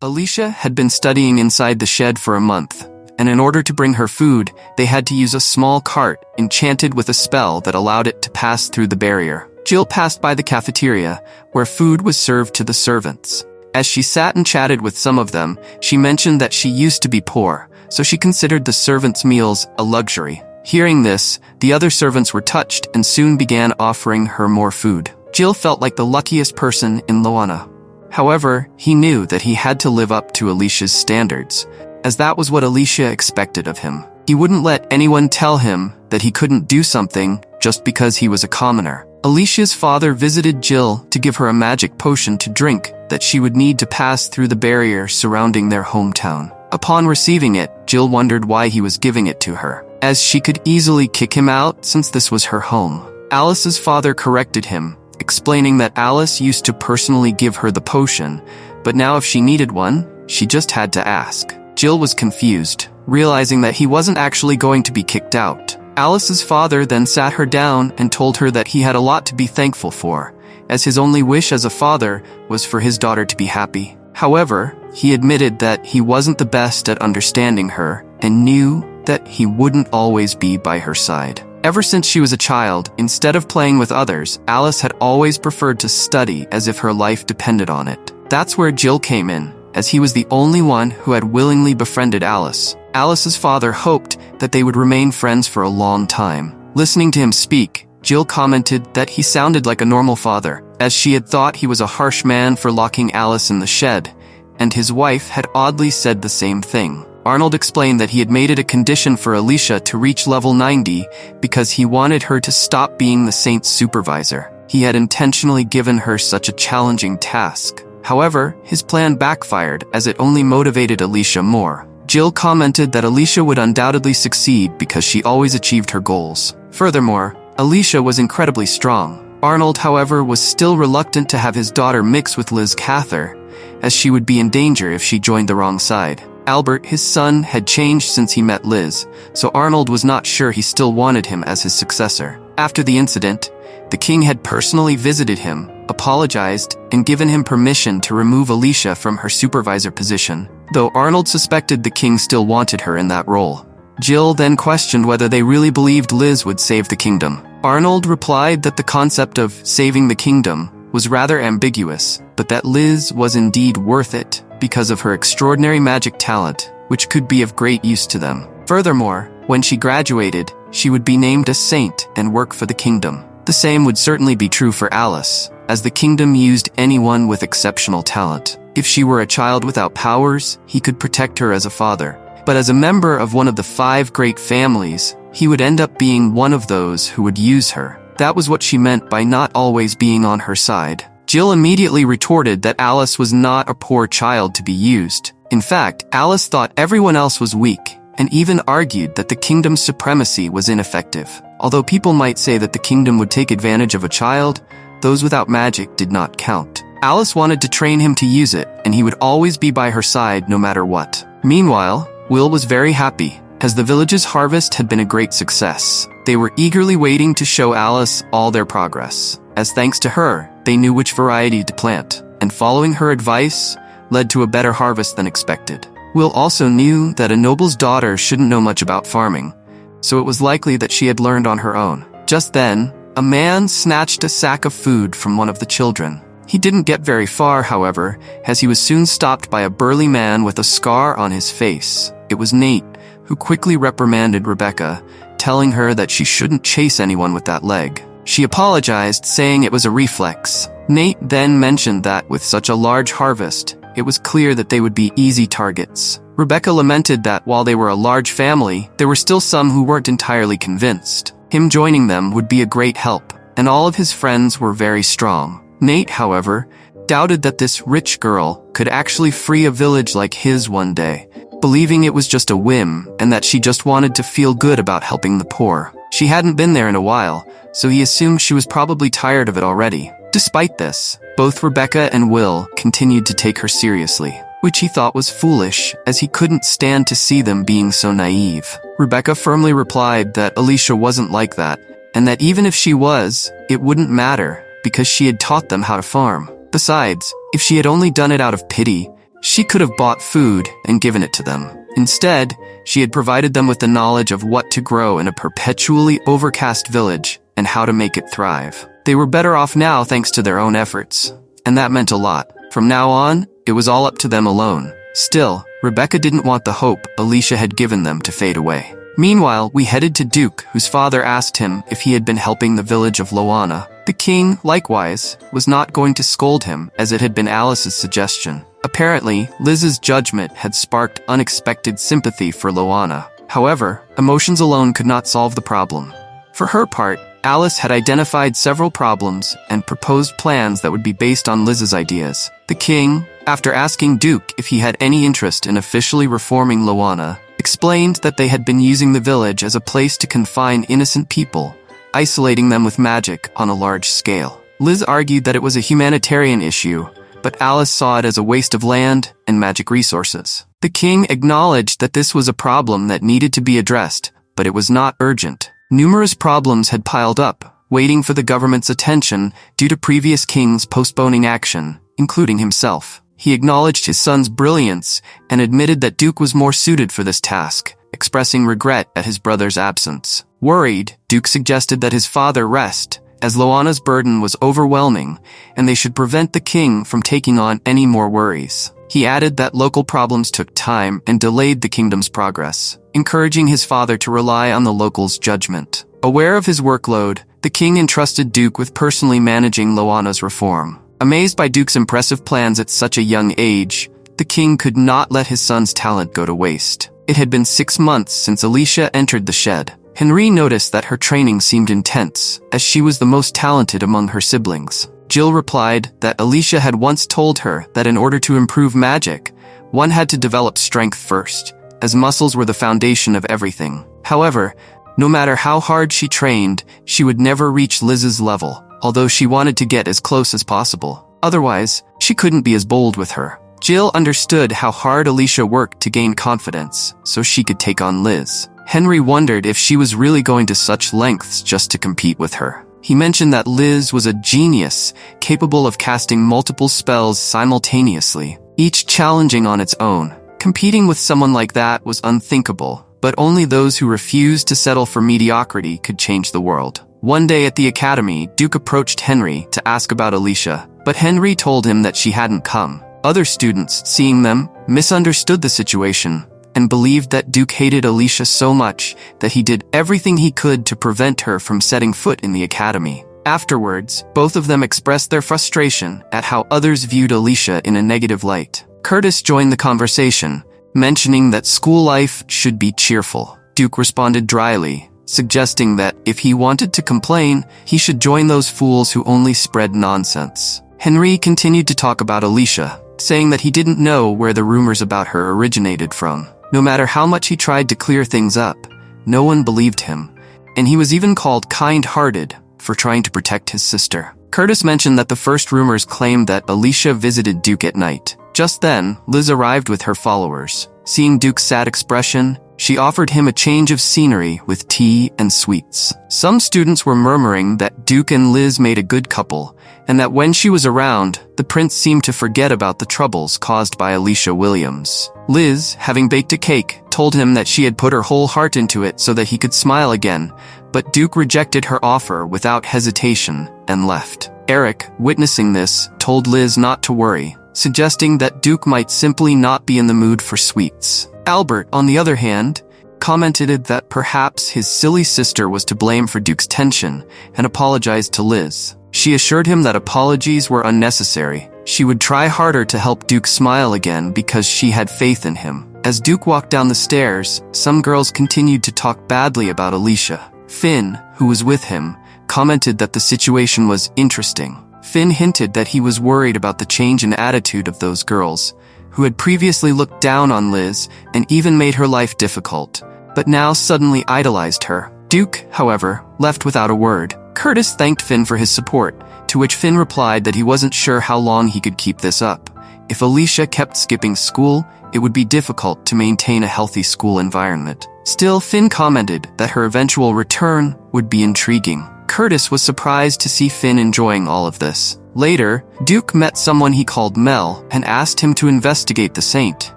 Alicia had been studying inside the shed for a month, and in order to bring her food, they had to use a small cart enchanted with a spell that allowed it to pass through the barrier. Jill passed by the cafeteria, where food was served to the servants. As she sat and chatted with some of them, she mentioned that she used to be poor, so she considered the servants' meals a luxury. Hearing this, the other servants were touched and soon began offering her more food. Jill felt like the luckiest person in Loana. However, he knew that he had to live up to Alicia's standards, as that was what Alicia expected of him. He wouldn't let anyone tell him that he couldn't do something just because he was a commoner. Alicia's father visited Jill to give her a magic potion to drink that she would need to pass through the barrier surrounding their hometown. Upon receiving it, Jill wondered why he was giving it to her, as she could easily kick him out since this was her home. Alice's father corrected him, explaining that Alice used to personally give her the potion, but now if she needed one, she just had to ask. Jill was confused, realizing that he wasn't actually going to be kicked out. Alice's father then sat her down and told her that he had a lot to be thankful for, as his only wish as a father was for his daughter to be happy. However, he admitted that he wasn't the best at understanding her and knew that he wouldn't always be by her side. Ever since she was a child, instead of playing with others, Alice had always preferred to study as if her life depended on it. That's where Jill came in, as he was the only one who had willingly befriended Alice. Alice's father hoped that they would remain friends for a long time. Listening to him speak, Jill commented that he sounded like a normal father, as she had thought he was a harsh man for locking Alice in the shed, and his wife had oddly said the same thing. Arnold explained that he had made it a condition for Alicia to reach level 90 because he wanted her to stop being the saint's supervisor. he had intentionally given her such a challenging task. However, his plan backfired as it only motivated Alicia more. Jill commented that Alicia would undoubtedly succeed because she always achieved her goals. Furthermore, Alicia was incredibly strong. Arnold, however, was still reluctant to have his daughter mix with Liz Cather, as she would be in danger if she joined the wrong side. Albert, his son, had changed since he met Liz, so Arnold was not sure he still wanted him as his successor. After the incident, the king had personally visited him, apologized, and given him permission to remove Alicia from her supervisor position, though Arnold suspected the king still wanted her in that role. Jill then questioned whether they really believed Liz would save the kingdom. Arnold replied that the concept of saving the kingdom was rather ambiguous, but that Liz was indeed worth it because of her extraordinary magic talent, which could be of great use to them. Furthermore, when she graduated, she would be named a saint and work for the kingdom. The same would certainly be true for Alice, as the kingdom used anyone with exceptional talent. If she were a child without powers, he could protect her as a father. But as a member of one of the 5 great families, he would end up being one of those who would use her. That was what she meant by not always being on her side. Jill immediately retorted that Alice was not a poor child to be used. In fact, Alice thought everyone else was weak, and even argued that the kingdom's supremacy was ineffective. Although people might say that the kingdom would take advantage of a child, those without magic did not count. Alice wanted to train him to use it, and he would always be by her side no matter what. Meanwhile, Will was very happy, as the village's harvest had been a great success. They were eagerly waiting to show Alice all their progress, as thanks to her, they knew which variety to plant, and following her advice led to a better harvest than expected. Will also knew that a noble's daughter shouldn't know much about farming, so it was likely that she had learned on her own. Just then, a man snatched a sack of food from one of the children. He didn't get very far, however, as he was soon stopped by a burly man with a scar on his face. It was Nate, who quickly reprimanded Rebecca, telling her that she shouldn't chase anyone with that leg. She apologized, saying it was a reflex. Nate then mentioned that with such a large harvest, it was clear that they would be easy targets. Rebecca lamented that while they were a large family, there were still some who weren't entirely convinced. Him joining them would be a great help, and all of his friends were very strong. Nate, however, doubted that this rich girl could actually free a village like his one day, believing it was just a whim and that she just wanted to feel good about helping the poor. She hadn't been there in a while, so he assumed she was probably tired of it already. Despite this, both Rebecca and Will continued to take her seriously, which he thought was foolish, as he couldn't stand to see them being so naive. Rebecca firmly replied that Alicia wasn't like that, and that even if she was, it wouldn't matter, because she had taught them how to farm. Besides, if she had only done it out of pity, she could have bought food and given it to them. Instead, she had provided them with the knowledge of what to grow in a perpetually overcast village and how to make it thrive. They were better off now thanks to their own efforts, and that meant a lot. From now on, it was all up to them alone. Still, Rebecca didn't want the hope Alicia had given them to fade away. Meanwhile, we headed to Duke, whose father asked him if he had been helping the village of Loana. The king, likewise, was not going to scold him, as it had been Alice's suggestion. Apparently, Liz's judgment had sparked unexpected sympathy for Loana. However, emotions alone could not solve the problem. For her part, Alice had identified several problems and proposed plans that would be based on Liz's ideas. The king, after asking Duke if he had any interest in officially reforming Loana, explained that they had been using the village as a place to confine innocent people, isolating them with magic on a large scale. Liz argued that it was a humanitarian issue, but Alice saw it as a waste of land and magic resources. The king acknowledged that this was a problem that needed to be addressed, but it was not urgent. Numerous problems had piled up, waiting for the government's attention due to previous kings postponing action, including himself. He acknowledged his son's brilliance and admitted that Duke was more suited for this task, expressing regret at his brother's absence. Worried, Duke suggested that his father rest, as Loana's burden was overwhelming, and they should prevent the king from taking on any more worries. He added that local problems took time and delayed the kingdom's progress, encouraging his father to rely on the locals' judgment. Aware of his workload, the king entrusted Duke with personally managing Loana's reform. Amazed by Duke's impressive plans at such a young age, the king could not let his son's talent go to waste. It had been 6 months since Alicia entered the shed, Henry noticed that her training seemed intense, as she was the most talented among her siblings. Jill replied that Alicia had once told her that in order to improve magic, one had to develop strength first, as muscles were the foundation of everything. However, no matter how hard she trained, she would never reach Liz's level, although she wanted to get as close as possible. Otherwise, she couldn't be as bold with her. Jill understood how hard Alicia worked to gain confidence, so she could take on Liz. Henry wondered if she was really going to such lengths just to compete with her. He mentioned that Liz was a genius, capable of casting multiple spells simultaneously, each challenging on its own. Competing with someone like that was unthinkable, but only those who refused to settle for mediocrity could change the world. One day at the academy, Duke approached Henry to ask about Alicia, but Henry told him that she hadn't come. Other students, seeing them, misunderstood the situation and believed that Duke hated Alicia so much that he did everything he could to prevent her from setting foot in the academy. Afterwards, both of them expressed their frustration at how others viewed Alicia in a negative light. Curtis joined the conversation, mentioning that school life should be cheerful. Duke responded dryly, suggesting that if he wanted to complain, he should join those fools who only spread nonsense. Henry continued to talk about Alicia, saying that he didn't know where the rumors about her originated from. No matter how much he tried to clear things up, no one believed him, and he was even called kind-hearted for trying to protect his sister. Curtis mentioned that the first rumors claimed that Alicia visited Duke at night. Just then, Liz arrived with her followers. Seeing Duke's sad expression, she offered him a change of scenery with tea and sweets. Some students were murmuring that Duke and Liz made a good couple, and that when she was around, the prince seemed to forget about the troubles caused by Alicia Williams. Liz, having baked a cake, told him that she had put her whole heart into it so that he could smile again, but Duke rejected her offer without hesitation and left. Eric, witnessing this, told Liz not to worry, suggesting that Duke might simply not be in the mood for sweets. Albert, on the other hand, commented that perhaps his silly sister was to blame for Duke's tension and apologized to Liz. She assured him that apologies were unnecessary. She would try harder to help Duke smile again because she had faith in him. As Duke walked down the stairs, some girls continued to talk badly about Alicia. Finn, who was with him, commented that the situation was interesting. Finn hinted that he was worried about the change in attitude of those girls, who had previously looked down on Liz and even made her life difficult, but now suddenly idolized her. Duke, however, left without a word. Curtis thanked Finn for his support, to which Finn replied that he wasn't sure how long he could keep this up. If Alicia kept skipping school, it would be difficult to maintain a healthy school environment. Still, Finn commented that her eventual return would be intriguing. Curtis was surprised to see Finn enjoying all of this. Later, Duke met someone he called Mel and asked him to investigate the saint,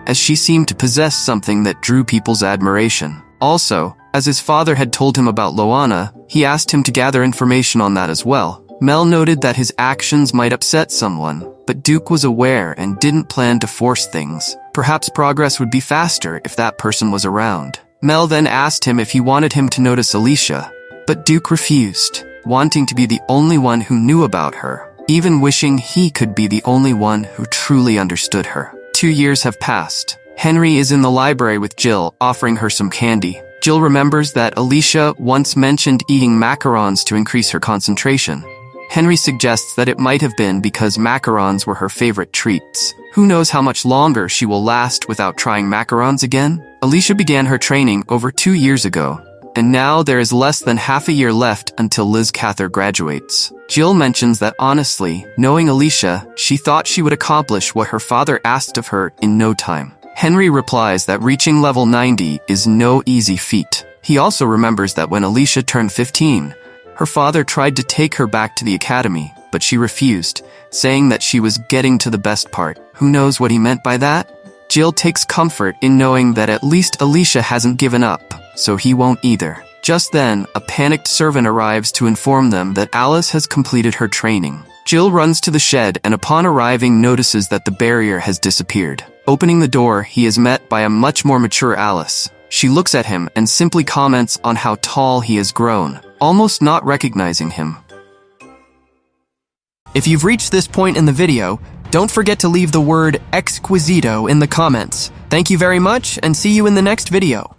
as she seemed to possess something that drew people's admiration. Also, as his father had told him about Loana, he asked him to gather information on that as well. Mel noted that his actions might upset someone, but Duke was aware and didn't plan to force things. Perhaps progress would be faster if that person was around. Mel then asked him if he wanted him to notice Alicia, but Duke refused, wanting to be the only one who knew about her, even wishing he could be the only one who truly understood her. 2 years have passed. Henry is in the library with Jill, offering her some candy. Jill remembers that Alicia once mentioned eating macarons to increase her concentration. Henry suggests that it might have been because macarons were her favorite treats. Who knows how much longer she will last without trying macarons again? Alicia began her training over 2 years ago, and now there is less than half a year left until Liz Cather graduates. Jill mentions that honestly, knowing Alicia, she thought she would accomplish what her father asked of her in no time. Henry replies that reaching level 90 is no easy feat. He also remembers that when Alicia turned 15, her father tried to take her back to the academy, but she refused, saying that she was getting to the best part. Who knows what he meant by that? Jill takes comfort in knowing that at least Alicia hasn't given up, so he won't either. Just then, a panicked servant arrives to inform them that Alice has completed her training. Jill runs to the shed and upon arriving notices that the barrier has disappeared. Opening the door, he is met by a much more mature Alice. She looks at him and simply comments on how tall he has grown, almost not recognizing him. If you've reached this point in the video, don't forget to leave the word exquisito in the comments. Thank you very much and see you in the next video.